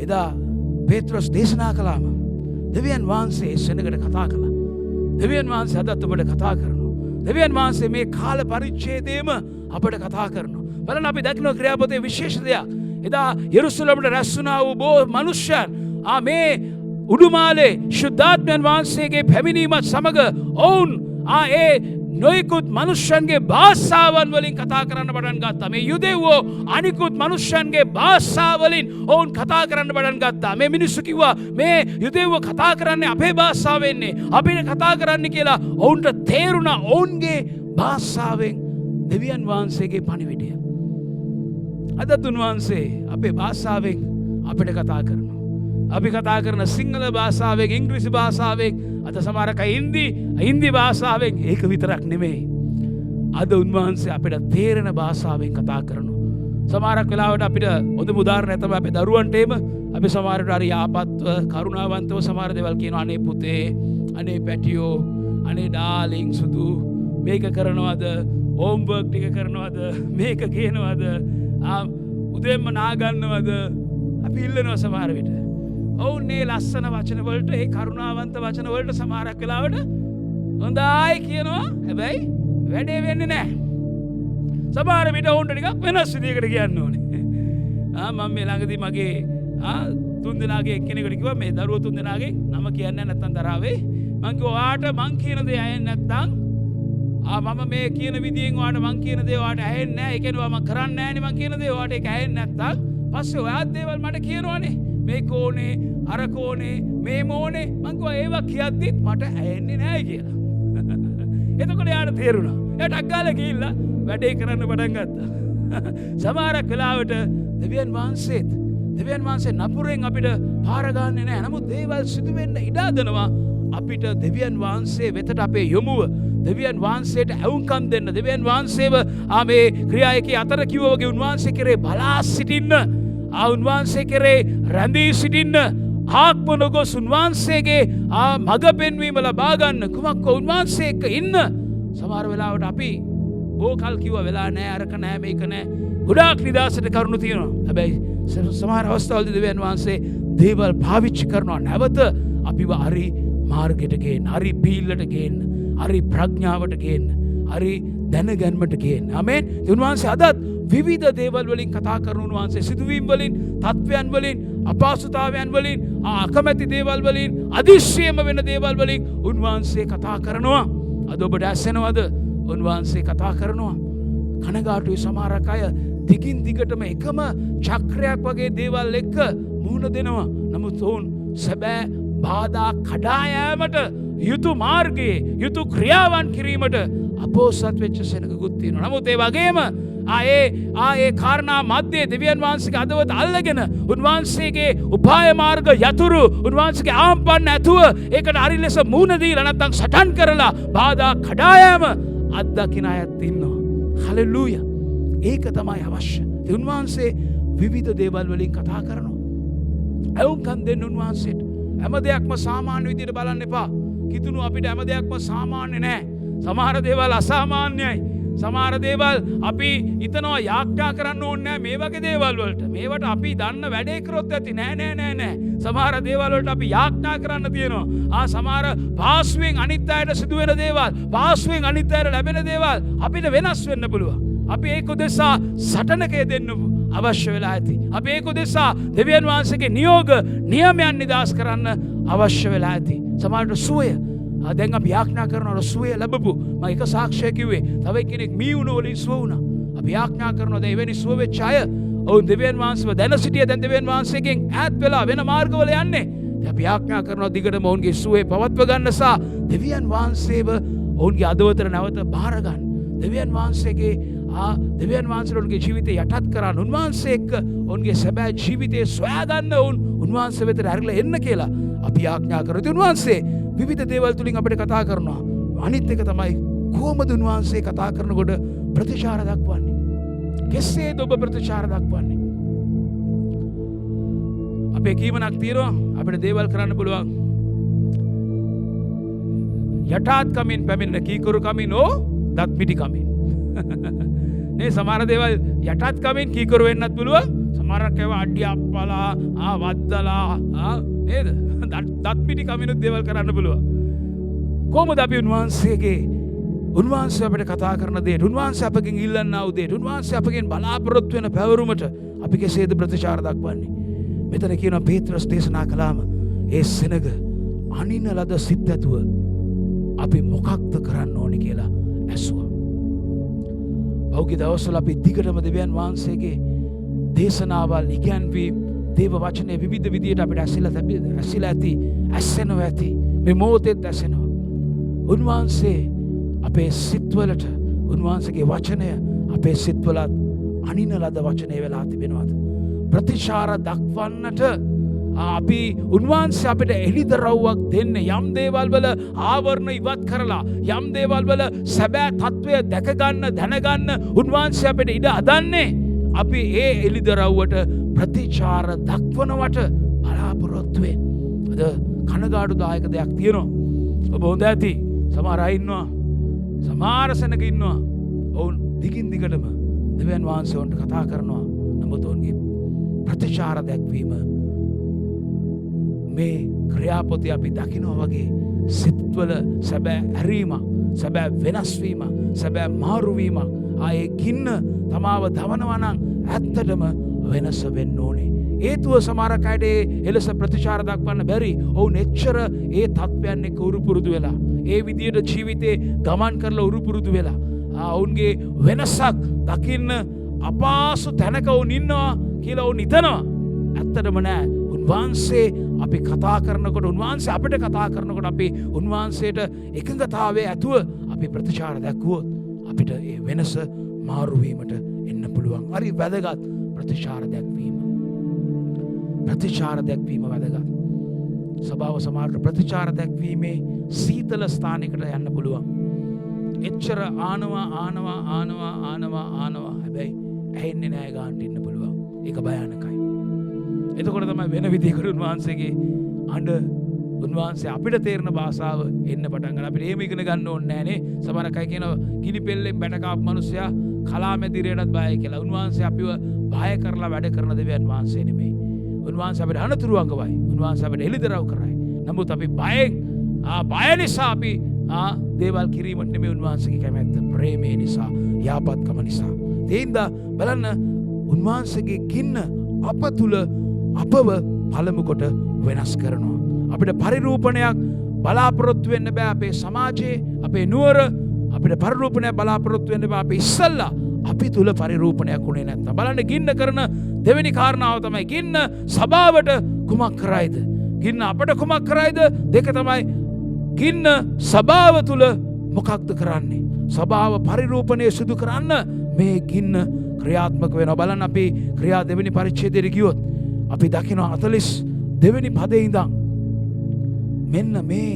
එදා පේත්‍රස් දේශනා කළාම දෙවියන් වහන්සේ සෙනඟට කතා කළා. දෙවියන් වහන්සේ අදත් ඔබට කතා කරනවා. දෙවියන් වහන්සේ මේ කාල පරිච්ඡේදයේම අපට කතා කරනවා. බලන්න අපි දකිනවා ක්‍රියාපොතේ විශේෂ දෙයක්. එදා යෙරුසලමට රැස් වුණා වූ බොහෝ මනුෂ්‍යයන් මේ උඩුමාලේ ශුද්ධාත්මයන් වහන්සේගේ පැමිණීමත් සමග ඔවුන් ඒ නොයෙකුත් මනුෂ්‍යයන්ගේ භාෂාවන් වලින් කතා කරන්න පටන් ගත්තා. මේ යුදෙව්වෝ අනිකුත් මනුෂ්‍යයන්ගේ භාෂාවලින් ඔවුන් කතා කරන්න පටන් ගත්තා. මේ මිනිස්සු කිව්වා මේ යුදෙව්වෝ කතා කරන්නේ අපේ භාෂාවෙන්නේ. අපිට කතා කරන්න කියලා ඔවුන්ට තේරුණා ඔවුන්ගේ භාෂාවෙන් දෙවියන් වහන්සේගේ පණිවිඩය. අදත් උන්වහන්සේ අපේ භාෂාවෙන් අපිට කතා කරනවා. අපි කතා කරන සිංහල භාෂාවෙන් ඉංග්‍රීසි භාෂාවෙන් අද සමහරක හින්දි භාෂාවෙන් ඒක විතරක් නෙමෙයි. අද උන්වහන්සේ අපිට තේරෙන භාෂාවෙන් කතා කරනවා. සමහරක් වෙලාවට අපිට හොඳ උදාහරණයක් තමයි අපේ දරුවන්ට එම අපි සමහරට හරි යාපත්ව කරුණාවන්තව සමහර දේවල් කියනවා. අනේ පුතේ, අනේ පැටියෝ, අනේ ඩාලින් සුදු මේක කරනවද, හෝම්වර්ක් ටික කරනවද, මේක කියනවද, උදේම නාගන්නවද, අපි ඉල්ලනවා සමහර විට. ඔවුන් මේ ලස්සන වචන වලට, ඒ කරුණාවන්ත වචන වලට සමහරක් වෙලාවට හොඳයි කියනවා. හැබැයි වැඩේ වෙන්නේ නැහැ. සමහර විට ඔවුන්ට ටිකක් වෙනස් විදිහකට කියන්න ඕනේ. මම මේ ළඟදී මගේ තුන් දෙනාගේ එක්කෙනෙකුට කිව්වා මේ දරුවෝ තුන් දෙනාගේ නම කියන්නේ නැත්තම් තරහවේ. මං කිව්වා ඔයාට මං කියන දේ ඇහෙන්නේ නැත්තම් මම මේ කියන විදියෙන් ඔයාට මං කියන දේ ඔයාට ඇහෙන්නේ නැහැ. ඒ කියන්නේ මම කරන්නේ නැහැනේ මං කියන දේ ඔයාට ඒක ඇහෙන්නේ නැත්තම් පස්සේ ඔයාත් දේවල් මට කියනවනේ. මේ කෝනේ, අර කෝනේ, මේ මෝනේ. මං කිව්වා ඒවා කියද්දිත් මට ඇහෙන්නේ නැහැ කියලා. එතකොට යාට තේරුණා. එයාට අග්ගාලා ගිහිල්ලා වැඩේ කරන්න පටන් ගත්තා. සමහරක් වෙලාවට දෙවියන් වහන්සේ නපුරෙන් අපිට පාර ගන්නේ නැහැ. නමුත් දේවල් සිදු වෙන්න ඉඩ හදනවා. අපිට දෙවියන් වහන්සේ වෙතට අපේ යොමුව, දෙවියන් වහන්සේට ඇවුම්කම් දෙන්න, දෙවියන් වහන්සේව මේ ක්‍රියායකේ අතර කිව්වා වගේ උන්වහන්සේ කෙරේ බලා සිටින්න, උන්වහන්සේ කෙරේ රැඳී සිටින්න, ආත්ම නොගොස් උන්වහන්සේගේ මඟ පෙන්වීම ලබා ගන්න, කුමක්ක උන්වහන්සේ එක්ක ඉන්න. සමහර වෙලාවට අපි බෝකල් කිව්වා වෙලා නැහැ, අරක නැහැ, මේක නැහැ. ගොඩාක් නිදාසට කරුණු තියෙනවා. හැබැයි සමහර අවස්ථාවලදී දෙවියන් වහන්සේ දේවල් පාවිච්චි කරනවා නැවත අපිව හරි මාර්ගයට ගේන්න, හරි පීල්ලට ගේන්න, හරි ප්‍රඥාවට ගේන්න, හරි දැනගැන්මට ගේන්න. ආමේන්. උන්වහන්සේ අදත් විවිධ දේවල් වලින් කතා කරන උන්වහන්සේ සිදුවීම් වලින්, තත්වයන් වලින්, අපහසුතාවයන් වලින්, අකමැති දේවල් වලින්, අදිශ්‍යම වෙන දේවල් වලින් උන්වහන්සේ කතා කරනවා. අද ඔබට ඇසෙනවද? උන්වහන්සේ කතා කරනවා. කනගාටුයි සමහරක් අය දිගින් දිගටම එකම චක්‍රයක් වගේ දේවල් එක්ක මුහුණ දෙනවා. නමුත් ඔවුන් සැබෑ බාධා කඩා යාමට යුතු මාර්ගයේ යුතු ක්‍රියාවන් කිරීමට අපෝසත් වෙච්ච සෙනගකුත් තියෙනවා. නමුත් ඒ වගේම ඒ කාරණා මැද්දේ දෙවියන් වහන්සේගේ අදවත අල්ලගෙන උන්වහන්සේගේ උපාය මාර්ග යතුරු උන්වහන්සේගේ ආම්පන්න ඇතුව ඒකට හරි ලෙස මුහුණ දීලා නැත්නම් සටන් කරලා බාධා කඩා යාම අත්දකින අයත් ඉන්නවා. හලෙලූයා. ඒක තමයි අවශ්‍ය. උන්වහන්සේ විවිධ දේවල් වලින් කතා කරනවා. ඇවුම්කම් දෙන්න උන්වහන්සේට. හැම දෙයක්ම සාමාන්‍ය විදිහට බලන්න එපා. කිතුණු අපිට හැම දෙයක්ම සාමාන්‍ය නෑ. සමහර දේවල් අසාමාන්‍යයි. සමහර දේවල් අපි හිතනවා යාඥා කරන්න ඕනේ නෑ මේ වගේ දේවල් වලට. මේවට අපි දන්න වැඩේ කරොත් ඇති. නෑ. සමහර දේවල් වලට අපි යාඥා කරන්න තියෙනවා. සමහර පාස්වෙන් අනිත් අයට සිදුවෙන දේවල්, පාස්වෙන් අනිත් අයට ලැබෙන දේවල් අපිට වෙනස් වෙන්න පුළුවන්. අපි ඒක උදෙසා සටනකේ දෙන්න අවශ්‍ය වෙලා ඇති. අපි ඒක උදෙසා දෙවියන් වහන්සේගේ නියෝග නියමයන් නිදාස් කරන්න අවශ්‍ය වෙලා ඇති. සමහරට සුවය දැන් අපි යාඥා කරනවා සුවය ලැබපු. මම එක සාක්ෂිය කිව්වේ. තව කෙනෙක් මීවුන වලින් සුව වුණා. අපි යාඥා කරනවා දැන් එවැනි සුව වෙච්ච අය ඔවුන් දෙවියන් වහන්සේව දැන සිටිය දැන් දෙවියන් වහන්සේගෙන් ඈත් වෙලා වෙන මාර්ගවල යන්නේ. අපි යාඥා කරනවා දිගටම ඔවුන්ගේ සුවේ පවත්ව ගන්න සහ දෙවියන් වහන්සේව ඔවුන්ගේ අදවතට නැවත බාර ගන්න. දෙවියන් වහන්සේගේ දෙවියන් වහන්සේගේ ජීවිතය යටත් කරන්න, උන්වහන්සේ එක්ක ඔවුන්ගේ සැබෑ ජීවිතය සොයා ගන්න උන්වහන්සේ වෙතට ඇරිලා එන්න කියලා අපි ආඥා කරනවා. උන්වහන්සේ විවිධ දේවල් තුලින් අපිට කතා කරනවා. අනිත් එක තමයි කොහොමද උන්වහන්සේ කතා කරනකොට ප්‍රතිචාර දක්වන්නේ? කෙසේද ඔබ ප්‍රතිචාර දක්වන්නේ? අපේ කීමනක් තියෙනවා අපිට දේවල් කරන්න පුළුවන්. යටාත් කමින් පැමිණෙන කීකරු කමින් දත් පිටි කමින්. නේ සමහර දේවල් යටත් කමින් කීකරු වෙන්නත් පුළුවන්. සමහරක් ඒවා අඩිය අප්පලා වද්දලා නේද? දත් පිටි කමිනුත් දේවල් කරන්න පුළුවන්. කොහොමද අපි උන්වහන්සේ අපිට කතා කරන දේට, උන්වහන්සේ අපගෙන් ඉල්ලන්නා වූ දේට, උන්වහන්සේ අපගෙන් බලාපොරොත්තු වෙන පැවරුමට අපි කෙසේද ප්‍රතිචාර දක්වන්නේ? මෙතන කියනවා පේත්‍රස් දේශනා කළාම ඒ සෙනග අනින ලද සිත් ඇතුව අපි මොකක්ද කරන්න ඕනේ කියලා ඇසුවා. පෞගේ දවස්වල අපි දිගටම දෙවියන් වහන්සේගේ දේශනාවල් ඉගැන්වීම් දේව වචනේ විවිධ විදියට අපිට ඇසිලා ඇති, ඇසෙනවා ඇති. මේ මොහොතේත් ඇසෙනවා. උන්වහන්සේ අපේ සිත්වලට උන්වහන්සේගේ වචනය අපේ සිත්වලත් අනින ලද වචනේ වෙලා තිබෙනවද? ප්‍රතිචාර දක්වන්නට අපි උන්වහන්සේ අපිට එළිදරව්වක් දෙන්න යම් දේවල් වල ආවරණ ඉවත් කරලා යම් දේවල් වල සැබෑ තත්වය දැක ගන්න දැනගන්න උන්වහන්සේ අපිට ඉඩ හදන්නේ අපි ඒ එළිදරව්වට ප්‍රතිචාර දක්වනවට බලාපොරොත්තු වෙන්න. අද කනගාටුදායක දෙයක් තියෙනවා. ඔබ හොඳ ඇති සමහර අය ඉන්නවා සමහර සෙනග ඉන්නවා ඔවුන් දිගින් දිගටම දෙවියන් වහන්සේ වන්ට කතා කරනවා. නමුත් ඔවුන්ගේ ප්‍රතිචාර දැක්වීම මේ ක්‍රියාපොතේ අපි දකිනවා වගේ සිත්වල සැබෑ ඇරීමක් සැබෑ වෙනස්වීමක් සැබෑ මාරුවීමක් ආයේ ගින්න තමාව දවනවා නම් ඇත්තටම වෙනස වෙන්න ඕනේ. හේතුව සමහර අයට එලෙස ප්‍රතිචාර දක්වන්න බැරි. ඔවුන් එච්චර ඒ තත්ත්වයන් එක්ක උරුපුරුදු වෙලා ඒ විදියට ජීවිතේ ගමන් කරලා උරුපුරුදු වෙලා ඔවුන්ගේ වෙනසක් දකින්න අපහසු තැනක ඔවුන් ඉන්නවා කියලා ඔවුන් හිතනවා. ඇත්තටම නෑ. උන්වහන්සේ අපි කතා කරනකොට උන්වහන්සේ අපිට කතා කරනකොට අපි උන්වහන්සේට එකඟතාවයේ ඇතුව අපි ප්‍රතිචාර දැක්වුවොත් අපිට ඒ වෙනස මාරු වීමට එන්න පුළුවන්. හරි වැදගත් ප්‍රතිචාර දැක්වීම. ප්‍රතිචාර දැක්වීම වැදගත්. සභාව සමහරට ප්‍රතිචාර දැක්වීමේ සීතල ස්ථානයකට යන්න පුළුවන්. එච්චර ආනවා හැබැයි ඇහෙන්නේ නෑ ගාන්ට ඉන්න පුළුවන්. ඒක භයානකයි. එතකොට තමයි වෙන විදිහකට උන්වහන්සේගේ අඬ උන්වහන්සේ අපිට තේරෙන භාෂාව එන්න පටන් ගන්න. අපිට එහෙම ඉගෙන ගන්න ඕනේ නෑනේ. සමහර අය කියනවා ගිනි පෙල්ලෙන් බැට කාපු මිනිස්සයා කලාමැදිරියටත් බයයි කියලා. උන්වහන්සේ අපිව බය කරලා වැඩ කරන දෙවියන් වහන්සේ නෙමෙයි. උන්වහන්සේ අපිට අනතුරු අඟවයි. උන්වහන්සේ අපිට එළිදරව් කරයි. නමුත් අපි බය නිසා අපි දේවල් කිරීමට නෙමෙයි උන්වහන්සේගේ කැමැත්ත. ප්‍රේමය නිසා, යාපත්කම නිසා. තේින්ද බලන්න උන්වහන්සේගේ ගින්න අප තුල අපව පළමු කොට වෙනස් කරනවා. අපිට පරිරූපණයක් බලාපොරොත්තු වෙන්න බෑ අපේ සමාජයේ, අපේ නුවර අපිට පරිරූපණයක් බලාපොරොත්තු වෙන්න බෑ අපි ඉස්සල්ලා අපි තුල පරිරූපණයක් උනේ නැත්තම්. බලන්න ගින්න කරන දෙවෙනි කාරණාව තමයි ගින්න සභාවට කුමක් කරයිද? ගින්න අපට කුමක් කරයිද? දෙක තමයි ගින්න සභාව තුල මොකක්ද කරන්නේ? සභාව පරිරූපණය සිදු කරන්න මේ ගින්න ක්‍රියාත්මක වෙනවා. බලන්න අපි ක්‍රියා දෙවෙනි පරිච්ඡේදයට ගියොත් අපි දකිනවා 42 වෙනි පදේ ඉඳන් මෙන්න මේ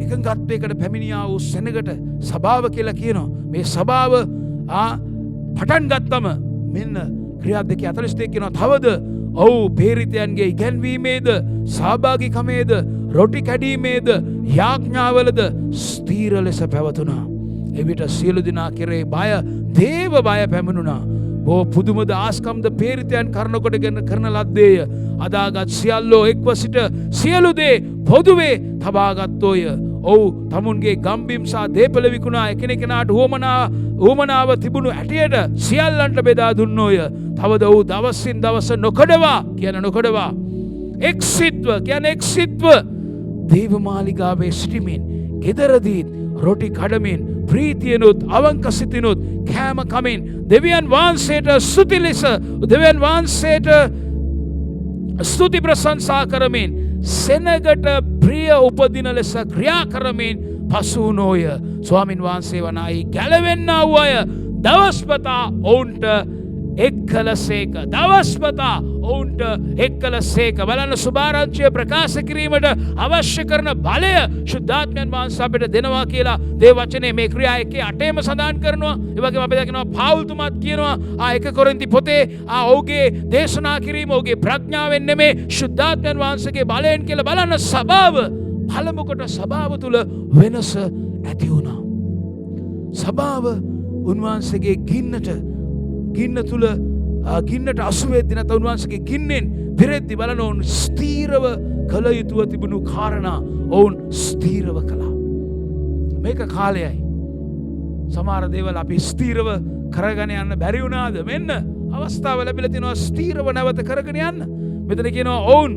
එකඟත්වයකට පැමිණියා වූ සෙනගට සභාව කියලා කියනවා. මේ සභාව පටන් ගත්තම මෙන්න ක්‍රියා 2:42 කියනවා තවද ඔව් පේරිතයන්ගේ ඉගැන්වීමේද සහභාගීකමේද රොටි කැඩීමේද යාඥාවලද ස්ථීර ලෙස පැවතුණා. එවිට සියලු දෙනා කෙරේ බය දේව බය පැමිණුණා. බෝ පුදුමද ආස්කම්ද පේරිතයන් කරනකොටගෙන කරන ලද්දේය. අදාගත් සියල්ලෝ එක්ව සිට සියලු දේ පොදුවේ තබාගත්තෝය. ඔව් තමුන්ගේ ගම්බිම් සහ දේපල විකුණා එකිනෙකනාට උවමනාව තිබුණු ඇටියට සියල්ලන්ට බෙදා දුන්නෝය. තවද ඔව් දවසින් දවස නොකඩවා කියන නොකඩවා එක්සිත්ව කියන එක්සිත්ව දේවමාලිගාවේ සිටිමින් ගෙදරදීත් රොටි කඩමින් ප්‍රීතියනුත් අවංක සිතිනුත් කෑම කමින් දෙවියන් වහන්සේට ස්තුති ලෙස දෙවියන් වහන්සේට ස්තුති ප්‍රශංසා කරමින් සෙනගට ප්‍රිය උපදින ලෙස ක්‍රියා කරමින් පසු වුණෝය. ස්වාමින් වහන්සේ වනායි ගැලවෙන්නා වූ අය දවස්පතා ඔවුන්ට එක්කලසේක. දවස්පතා ඔවුන්ට එක්කලසේක. බලන්න සුභාරංචිය ප්‍රකාශ කිරීමට අවශ්‍ය කරන බලය ශුද්ධාත්මයන් වහන්සේ අපිට දෙනවා කියලා දේ වචනේ මේ ක්‍රියා 1:8ම සඳහන් කරනවා. ඒ වගේම අපි දකිනවා පාවුල්තුමාත් කියනවා 1 කොරින්ති පොතේ ඔහුගේ දේශනා කිරීම ඔහුගේ ප්‍රඥාවෙන් නෙමේ ශුද්ධාත්මයන් වහන්සේගේ බලයෙන් කියලා. බලන්න සභාව පළමු කොට සභාව තුල වෙනස ඇති වුණා. සභාව උන්වහන්සේගේ ගින්න තුල ගින්නට අසුවේදී නැත උන්වහන්සේගේ ගින්නෙන් පෙරෙද්දි බලන ඔවුන් ස්ථීරව කළ යුතුව තිබුණු කාරණා ඔවුන් ස්ථීරව කළා. මේක කාලයයි. සමහර දේවල් අපි ස්ථීරව කරගෙන යන්න බැරි වුණාද? මෙන්න අවස්ථාව ලැබිලා තිනවා ස්ථීරව නැවත කරගෙන යන්න. මෙතන කියනවා ඔවුන්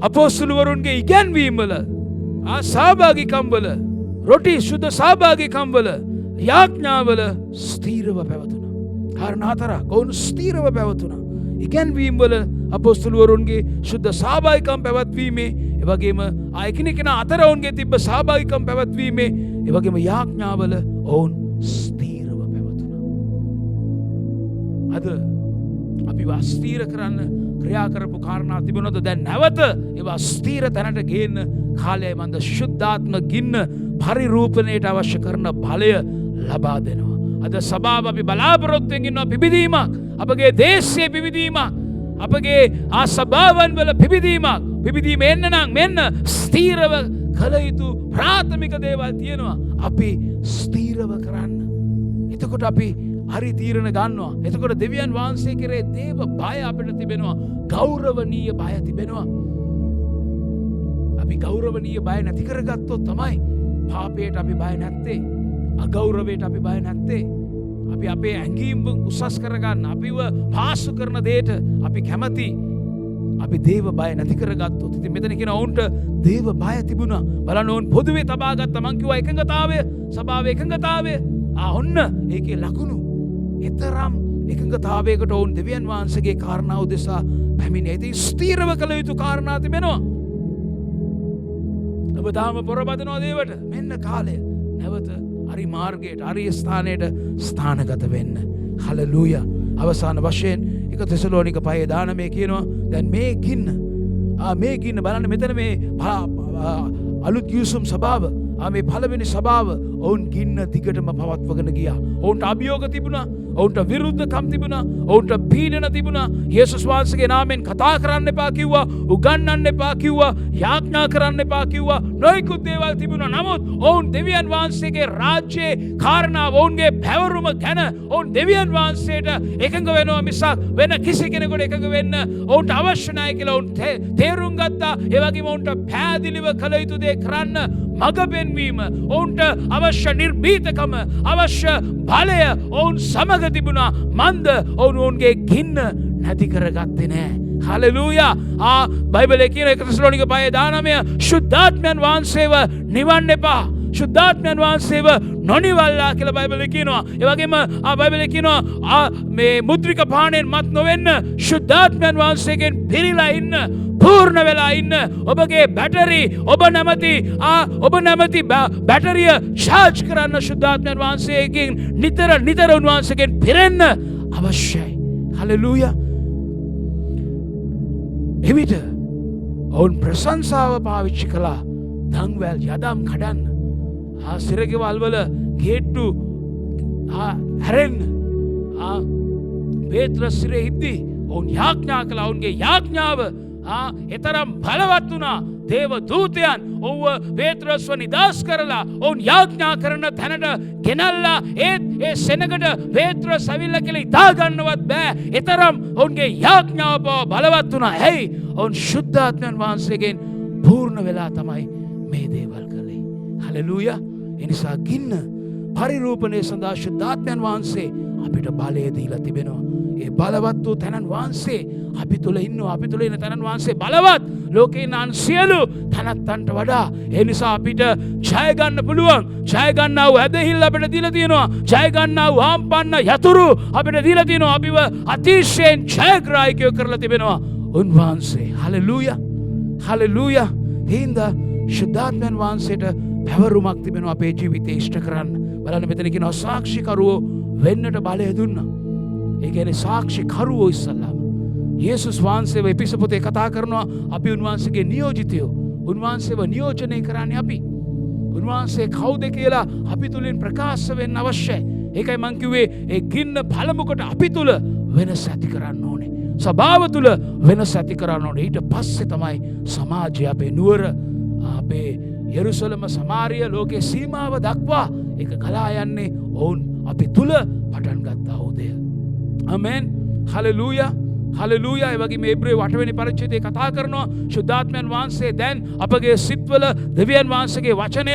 අපොස්තුලවරුන්ගේ ඉගැන්වීම් වල සහභාගීකම් වල රොටි සුද්ධ සහභාගීකම් වල යාඥාවල ස්ථීරව පැවතුණා. කාරණා 4ක් ඔවුන් ස්ථීරව පැවතුණා. ඉගැන්වීම් වල අපොස්තුලවරුන්ගේ සුද්ධ සහභාගීකම් පැවැත්වීමේ ඒ වගේම එකිනෙකා අතර ඔවුන්ගේ තිබ්බ සහභාගීකම් පැවැත්වීමේ ඒ වගේම යාඥාවල ඔවුන් ස්ථීරව පැවතුණා. අද අපි ස්ථීර කරන්න ක්‍රියා කරපු කාරණා තිබුණොත් දැන් නැවත ඒවා ස්ථීර තැනට ගේන්න කාලයයි මන්ද ශුද්ධාත්ම ගින්න පරිරූපණයට අවශ්‍ය කරන බලය ලබා දෙනවා. අද සභාව අපි බලාපොරොත්තුෙන් ඉන්නවා පිබිදීමක්, අපගේ දේශයේ පිබිදීමක්, අපගේ ආ සභාවන් වල පිබිදීමක්. පිබිදීම එන්න නම් මෙන්න ස්ථීරව කළ යුතු ප්‍රාථමික දේවල් තියෙනවා. අපි ස්ථීරව කරන්න. එතකොට අපි හරි තීරණ ගන්නවා. එතකොට දෙවියන් වහන්සේ කෙරේ දේව බය අපිට තිබෙනවා. ගෞරවනීය බය තිබෙනවා. අපි ගෞරවනීය බය නැති කරගත්තොත් තමයි පාපයට අපි බය නැත්තේ. අගෞරවයට අපි බය නැත්තේ. අපි අපේ ඇඟීම් උසස් කරගන්න, අපිව පාසු කරන දෙයට අපි කැමති. අපි දේව බය නැති කරගත්තොත්. ඉතින් මෙතන කියන ඔවුන්ට දේව බය තිබුණා. බලන්න ඔවුන් පොදුවේ තබාගත්ත මං කිව්වා එකඟතාවය, සභාවේ එකඟතාවය. ඔන්න ඒකේ ලකුණු. එතරම් එකඟතාවයකට ඔවුන් දෙවියන් වහන්සේගේ කාරණා උදෙසා පැමිණේ. ඉතින් ස්ථීරව කළ යුතු කාරණා තිබෙනවා. ඔබ තාම පොරබදනවා දේවට. මෙන්න කාලය. නැවත හරි මාර්ගයට, හරි ස්ථානයට ස්ථානගත වෙන්න. හලෙලූයා. අවසාන වශයෙන් 1 තෙසලෝනික 5:19 කියනවා දැන් මේ ගින්න බලන්න මෙතන මේ අලුත් යූසුම් සභාව, මේ පළවෙනි සභාව ඔවුන් ගින්න දිගටම පවත්වගෙන ගියා. ඔවුන්ට අභියෝග තිබුණා, ඔවුන්ට විරුද්ධකම් තිබුණා, ඔවුන්ට පීඩන තිබුණා. යේසුස් වහන්සේගේ නාමයෙන් කතා කරන්න එපා කිව්වා, උගන්වන්න එපා කිව්වා, යාඥා කරන්න එපා කිව්වා. නොයෙකුත් දේවල් තිබුණා. නමුත් ඔවුන් දෙවියන් වහන්සේගේ රාජ්‍යයේ කාරණාව, ඔවුන්ගේ පැවරුම ගැන ඔවුන් දෙවියන් වහන්සේට එකඟ වෙනවා මිසක් වෙන කිසි කෙනෙකුට එකඟ වෙන්න ඔවුන්ට අවශ්‍ය නැහැ කියලා ඔවුන් තේරුම් ගත්තා. ඒ වගේම ඔවුන්ට පැහැදිලිව කළ යුතු දේ කරන්න මඟ පෙන්වීම, ඔවුන්ට අවශ්‍ය නිර්භීතකම, අවශ්‍ය බලය ඔවුන් සමග තිබුණා. මන්ද ඔවුන්ගේ ගින්න නැති කරගත්තේ නෑ. හලෙලූයා. බයිබලයේ කියන 1 තෙසලෝනික 5:19 ශුද්ධාත්මයන් වහන්සේව නිවන්න එපා, ශුද්ධාත්මයන් වහන්සේව නොනිවල්ලා කියලා බයිබලයේ කියනවා. ඒ වගේම බයිබලයේ කියනවා මේ මුද්‍රික පාණයෙන් මත් නොවෙන්න, ශුද්ධාත්මයන් වහන්සේගෙන් පිරීලා ඉන්න, පූර්ණ වෙලා ඉන්න. ඔබගේ බැටරි ඔබ නැමැති බැටරිය චාර්ජ් කරන්න ශුද්ධාත්මයන් වහන්සේගෙන් නිතර උන්වහන්සේගෙන් පිරෙන්න අවශ්‍යයි. හලෙලූයා. එවිට ඔවුන් ප්‍රශංසාව පාවිච්චි කළා. දන්වැල් යදම් කඩන්න, සිරගෙවල් වල ගේට්ටු හැරෙන්න. පේත්‍රස් සිරේ ඉද්දී ඔවුන් යාඥා කළා. ඔවුන්ගේ යාඥාව එතරම් බලවත් වුණා. දේව දූතයන් ඔව්ව පේත්‍රස්ව නිදාස් කරලා ඔවුන් යාඥා කරන තැනට ගෙනල්ලා ඒ සෙනගට පේත්‍රස් ඇවිල්ලා කියලා ඉදා ගන්නවත් බෑ. එතරම් ඔවුන්ගේ යාඥාව බලවත් වුණා. ඇයි? ඔවුන් ශුද්ධාත්මයන් වහන්සේගෙන් පූර්ණ වෙලා තමයි මේ දේවල් කළේ. හලෙලූයා. ඒ නිසා ගින්න පරිරූපණය සඳහා ශුද්ධාත්මයන් වහන්සේ අපිට බලය දීලා තිබෙනවා. ඒ බලවත් වූ තැනන් වහන්සේ අපි තුල ඉන්නවා. අපි තුල ඉන්න තැනන් වහන්සේ බලවත්. ලෝකේ නම් සියලු තැනත්තන්ට වඩා. ඒ නිසා අපිට ජය ගන්න පුළුවන්. ජය ගන්නා වූ ඇදහිල්ල අපිට දීලා තියෙනවා. ජය ගන්නා වූ ආම්පන්න යතුරු අපිට දීලා තියෙනවා. අපිව අතිශයින් ජයග්‍රාහකයෝ කරලා තිබෙනවා උන්වහන්සේ. හලෙලූයා. හලෙලූයා. හින්දා ශුද්ධාත්මයන් වහන්සේට පැවරුමක් තිබෙනවා අපේ ජීවිතේ ඉෂ්ට කරන්න. බලන්න මෙතන කියනවා සාක්ෂිකරුවෝ වෙන්නට බලය දුන්නා. ඒ කියන්නේ සාක්ෂිකරුවෝ ඉස්සල්ලාම යේසුස් වහන්සේව එපිස පොතේ කතා කරනවා. අපි උන්වහන්සේගේ නියෝජිතයෝ. උන්වහන්සේව නියෝජනය කරන්නේ අපි. උන්වහන්සේ කවුද කියලා අපි තුලින් ප්‍රකාශ වෙන්න අවශ්‍යයි. ඒකයි මං කිව්වේ ඒ ගින්න පළමුවට අපි තුල වෙනස ඇති කරන්න ඕනේ. සභාව තුල වෙනස ඇති කරන්න ඕනේ. ඊට පස්සේ තමයි සමාජය, අපේ නුවර, අපේ යෙරුසලම, සමාරිය, ලෝකේ සීමාව දක්වා ඒක ගලා යන්නේ ඔවුන් අපි තුල පටන් ගත්තා වූ දෙය. ආමෙන්. හලෙලූයා. හලෙලූයා. ඒ වගේ මේ එබ්‍රේ 8 වෙනි පරිච්ඡේදයේ කතා කරනවා ශුද්ධාත්මයන් වහන්සේ දැන් අපගේ සිත්වල දෙවියන් වහන්සේගේ වචනය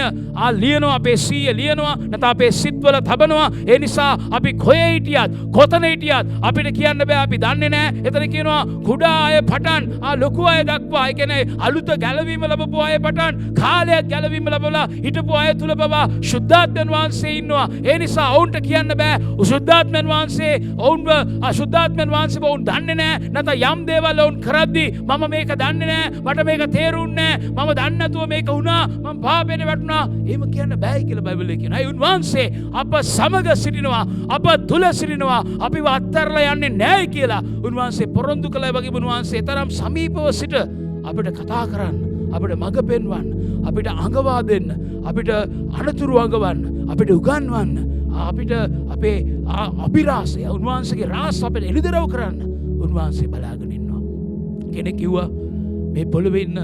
ලියනවා, අපේ සීය ලියනවා, නැත්නම් අපේ සිත්වල තබනවා. ඒ නිසා අපි කොහේ හිටියත්, කොතන හිටියත් අපිට කියන්න බෑ අපි දන්නේ නැහැ. එතන කියනවා කුඩා අය පටන් ලොකු අය දක්වා. ඒ කියන්නේ අලුත ගැලවීම ලැබපු අය පටන් කාලයක් ගැලවීම ලැබලා හිටපු අය තුල පවා ශුද්ධාත්මයන් වහන්සේ ඉන්නවා. ඒ නිසා ඔවුන්ට කියන්න බෑ ශුද්ධාත්මයන් වහන්සේ ඔවුන්ව අශුද්ධාත්මයන් වහන්සේ ඔවුන් දන්නේ නැහැ නැහැ. නැත්නම් යම් දේවල් වුන් කරද්දී මම මේක දන්නේ නැහැ. මට මේක තේරුන්නේ නැහැ. මම දන්නේ නැතුව මේක වුණා. මම පාපයට වැටුණා. එහෙම කියන්න බෑ කියලා බයිබලයේ කියනවා. ඒ උන්වහන්සේ අප සමග සිටිනවා. අප තුල සිටිනවා. අපිව අත්හැරලා යන්නේ නැහැ කියලා උන්වහන්සේ පොරොන්දු කළා. වගේ උන්වහන්සේ තරම් සමීපව සිට අපිට කතා කරන්න, අපිට මඟ පෙන්වන්න, අපිට අඟවා දෙන්න, අපිට අනතුරු අඟවන්න, අපිට උගන්වන්න, අපිට අපේ අභිරහසය උන්වහන්සේගේ රහස් අපිට එළිදරව් කරන්න උන්වහන්සේ බලාගෙන ඉන්නවා. කෙනෙක් කිව්වා මේ පොළොවේ ඉන්න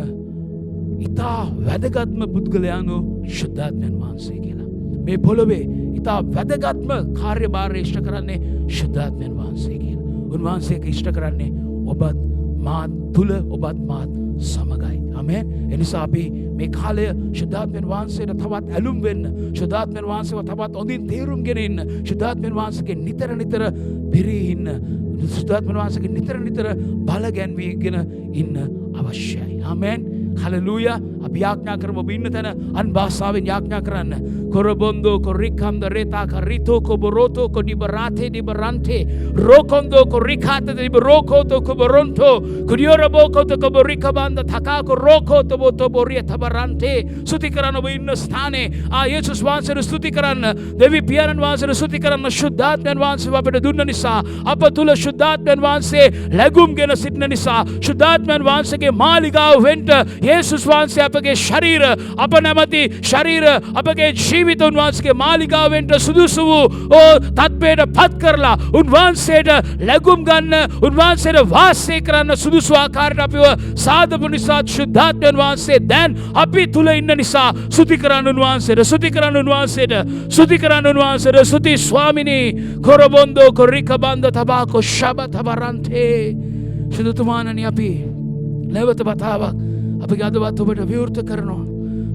ඉතා වැදගත්ම පුද්ගලයාණෝ ශුද්ධාත්මයන් වහන්සේ කියලා. මේ පොළොවේ ඉතා වැදගත්ම කාර්යභාරය ඉෂ්ට කරන්නේ ශුද්ධාත්මයන් වහන්සේ කියලා. උන්වහන්සේ ඉෂ්ට කරන්නේ ඔබත් මාත් තුල ඔබත් මාත් සමගයි. ආමෙන්. එනිසා අපි මේ කාලය ශුද්ධාත්මයන් වහන්සේට තවත් ඇලුම් වෙන්න, ශුද්ධාත්මයන් වහන්සේව තවත් හොඳින් තේරුම්ගෙන ඉන්න, ශුද්ධාත්මයන් වහන්සේගේ නිතර නිතර පිරී ඉන්න, ශුද්ධාත්මයන් වහන්සේගේ නිතර නිතර බල ගැන්වීගෙන ඉන්න අවශ්‍යයි. ආමෙන්. හලෙලූයා. අපි යාඥා කරමු ඔබ ඉන්න තැන අන් භාෂාවෙන් යාඥා කරන්න. කොරබොන්දෝ කොරිකම්ද රේතා කරිතෝ කොබරෝතෝ කොඩිබරාතේ ඩිබරන්තේ රෝකොන්දෝ කොරිකාතේ ඩිබරෝකෝතෝ කොබරොන්තෝ කුඩියොරබෝකෝතෝ කොබරිකබන්ද තකාකෝ රෝකෝතෝ බොතොබොරිය තබරන්තේ. ස්තුති කරන්න ඔබ ඉන්න ස්ථානේ යේසුස් වහන්සේට ස්තුති කරන්න, දෙවි පියාණන් වහන්සේට ස්තුති කරන්න. ශුද්ධාත්මයන් වහන්සේ අපට දුන්න නිසා, අප තුල ශුද්ධාත්මයන් වහන්සේ ලැබුම්ගෙන සිටින නිසා, ශුද්ධාත්මයන් වහන්සේගේ මාලිගාව වෙන්න යේසුස් වහන්සේ අපගේ ශරීර, අප නැමැති ශරීර, අපගේ ජීවිත උන්වහන්සේගේ මාලිගාවෙන්ට සුදුසු වූ තත්ත්වයට පත් කරලා උන්වහන්සේට ලැබුම් ගන්න, උන්වහන්සේට වාසය කරන්න සුදුසු ආකාරයට අපිව සාදපු නිසා ශුද්ධාත්මයන් වහන්සේ දැන් අපි තුල ඉන්න නිසා ස්තුති කරන්න උන්වහන්සේට, ස්තුති කරන්න උන්වහන්සේට, ස්තුති කරන්න උන්වහන්සේට. ස්තුති ස්වාමිනී. කොරබොන්දෝ කොරිකබන්ද තබාකෝ ශබතබරන්තේ. ශුද්ධතුමාණනි අපි නැවත වතාවක් අපගේ අදවත් ඔබට විවෘත කරනවා.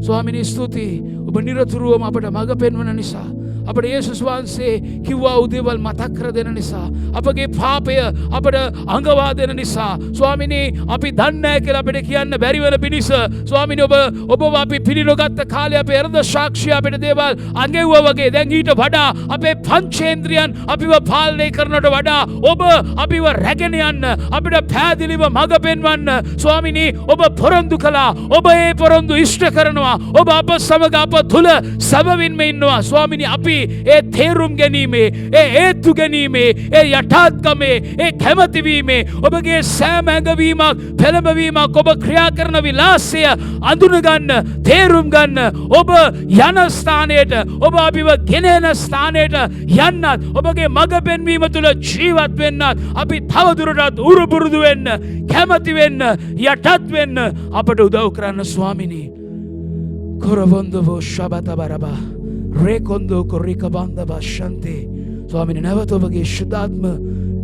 ස්වාමිනී ස්තුතියි. ඔබ නිරතුරුවම අපට මඟ පෙන්වන නිසා, අපට යේසුස් වහන්සේ කිව්වා වූ දේවල් මතක් කර දෙන නිසා, අපගේ පාපය අපට අඟවා දෙන නිසා ස්වාමිනී අපි දන්නේ නැහැ කියලා අපිට කියන්න බැරි වෙන පිණිස ස්වාමිනී ඔබ අපි පිළිනොගත්ත කාලේ අපේ එරද සාක්ෂිය අපිට දේවල් අඟෙව්වා වගේ දැන් ඊට වඩා අපේ පංචේන්ද්‍රියන් අපිව පාලනය කරනට වඩා ඔබ අපිව රැගෙන යන්න, අපිට පැහැදිලිව මඟ පෙන්වන්න ස්වාමිනී ඔබ පොරොන්දු කළා. ඔබ ඒ පොරොන්දු ඉෂ්ට කරනවා. ඔබ අප සමග අප තුල සැබවින්ම ඉන්නවා. ස්වාමිනී අපි ඒ තේරුම් ගැනීමේ, ඒ හේතු ගැනීමේ, ඒ යටාත්කමේ, ඒ කැමැතිවීමේ ඔබගේ සෑම ඇඟවීමක්, පෙළඹවීමක්, ඔබ ක්‍රියා කරන විලාසය අඳුන ගන්න, තේරුම් ගන්න, ඔබ යන ස්ථානයට, ඔබ අපිව ගෙනෙන ස්ථානයට යන්නත්, ඔබගේ මඟ පෙන්වීම තුළ ජීවත් වෙන්නත් අපි තවදුරටත් උරුබුරුදු වෙන්න, කැමැති වෙන්න, යටත් වෙන්න අපට උදව් කරන්න ස්වාමිනී. කොරබොන්දෝ ශබතබරබා රේකොන්දෝ කොරිකබන්දබා ශන්තේ. ස්වාමිනී නැවත ඔබගේ ශුද්ධාත්ම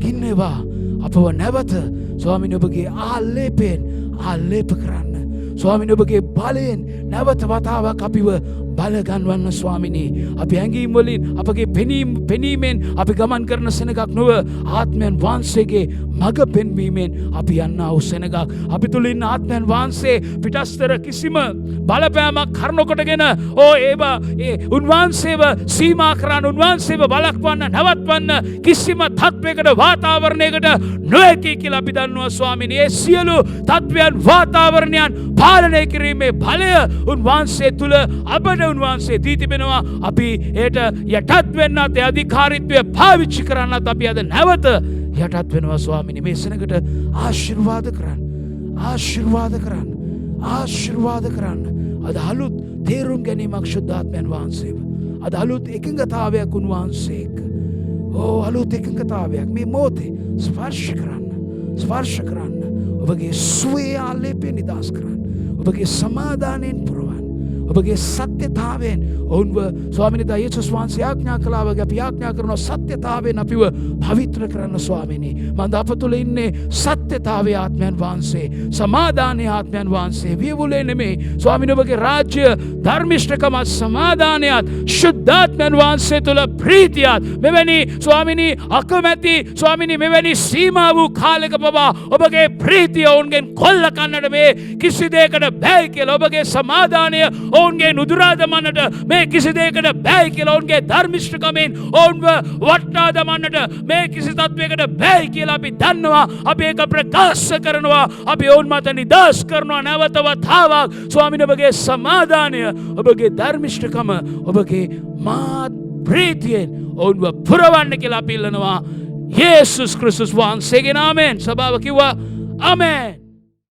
ගින්නවා අපව නැවත ස්වාමිනී ඔබගේ ආලේපයෙන් ආලේප කරන්න. ස්වාමිනී ඔබගේ බලයෙන් නැවත වතාවක් අපිව බල ගන්වන්න ස්වාමිනී. අපි ඇඟීම් වලින් අපගේ පෙනීමෙන් අපි ගමන් කරන සෙනගක් නොව ආත්මයන් වහන්සේගේ මඟ පෙන්වීමෙන් අපි යන්නා වූ සෙනගක්. අපි තුල ඉන්න ආත්මයන් වහන්සේ පිටස්තර කිසිම බලපෑමක් කරනකොටගෙන ඒ උන්වහන්සේව සීමා කරන්න, උන්වහන්සේව බලක්වන්න, නැවත්වන්න කිසිම තත්වයකට වාතාවරණයකට නොහැකි කියලා අපි දන්නවා ස්වාමිනී. ඒ සියලු තත්වයන් වාතාවරණයන් පාලනය කිරීමේ බලය උන්වහන්සේ තුල අපට උන්වහන්සේ දී තිබෙනවා. අපි ඒට යටත් වෙන්නත්, ඒ අධිකාරීත්වය පාවිච්චි කරන්නත් අපි අද නැවත යටත් වෙනවා ස්වාමිනී. මේ සෙනඟට ආශිර්වාද කරන්න, ආශිර්වාද කරන්න, ආශිර්වාද කරන්න. අද අලුත් තේරුම් ගැනීමක් ශුද්ධාත්මයන් වහන්සේව, අද අලුත් එකඟතාවයක් උන්වහන්සේක, අලුත් එකඟතාවයක් මේ මොහොතේ ස්පර්ශ කරන්න, ස්පර්ශ කරන්න. ඔබගේ සුවේ ආලේපේ නිදාස් කරන්න, ඔබගේ සමාදානයෙන් පුරවන්න, ඔබගේ සත්‍යතාවයෙන් ඔවුන්ව ස්වාමිනී දා යේසුස් වහන්සේ ආඥා කළා වගේ අපි ආඥා කරනවා සත්‍යතාවයෙන් අපිව පවිත්‍ර කරන්න ස්වාමිනී. මන්ද අප තුළ ඉන්නේ සත්‍ය සත්‍යතාවයේ ආත්මයන් වහන්සේ, සමාදානයේ ආත්මයන් වහන්සේ, වියවුලේ නෙමේ ස්වාමීනි ඔබගේ රාජ්‍ය ධර්මිෂ්ඨකමත් සමාදානයත් ශුද්ධාත්මයන් වහන්සේ තුළ ප්‍රීතියත් මෙවැනි ස්වාමීනි අකමැති ස්වාමීනි මෙවැනි සීමා වූ කාලයක පවා ඔබගේ ප්‍රීතිය ඔවුන්ගෙන් කොල්ල කන්නට මේ කිසි දෙයකට බැයි කියලා, ඔබගේ සමාදානය ඔවුන්ගේ නුදුරා දමන්නට මේ කිසි දෙයකට බැයි කියලා, ඔවුන්ගේ ධර්මිෂ්ඨකමෙන් ඔවුන්ව වටා දමන්නට මේ කිසි තත්වයකට බැයි කියලා අපි දන්නවා. අපි ඒක ප්‍රකාශ කරනවා. අපි ඔවුන් මත නිදහස් කරනවා. නැවත වතාවක් ස්වාමීනි ඔබගේ සමාදානය, ඔබගේ ධර්මිෂ්ඨකම, ඔබගේ මාත් ප්‍රීතියෙන් ඔවුන්ව පුරවන්න කියලා අපි ඉල්ලනවා. යේසුස් ක්‍රිස්තුස් වහන්සේගේ නාමයෙන්. සභාව කිව්වා ආමේන්.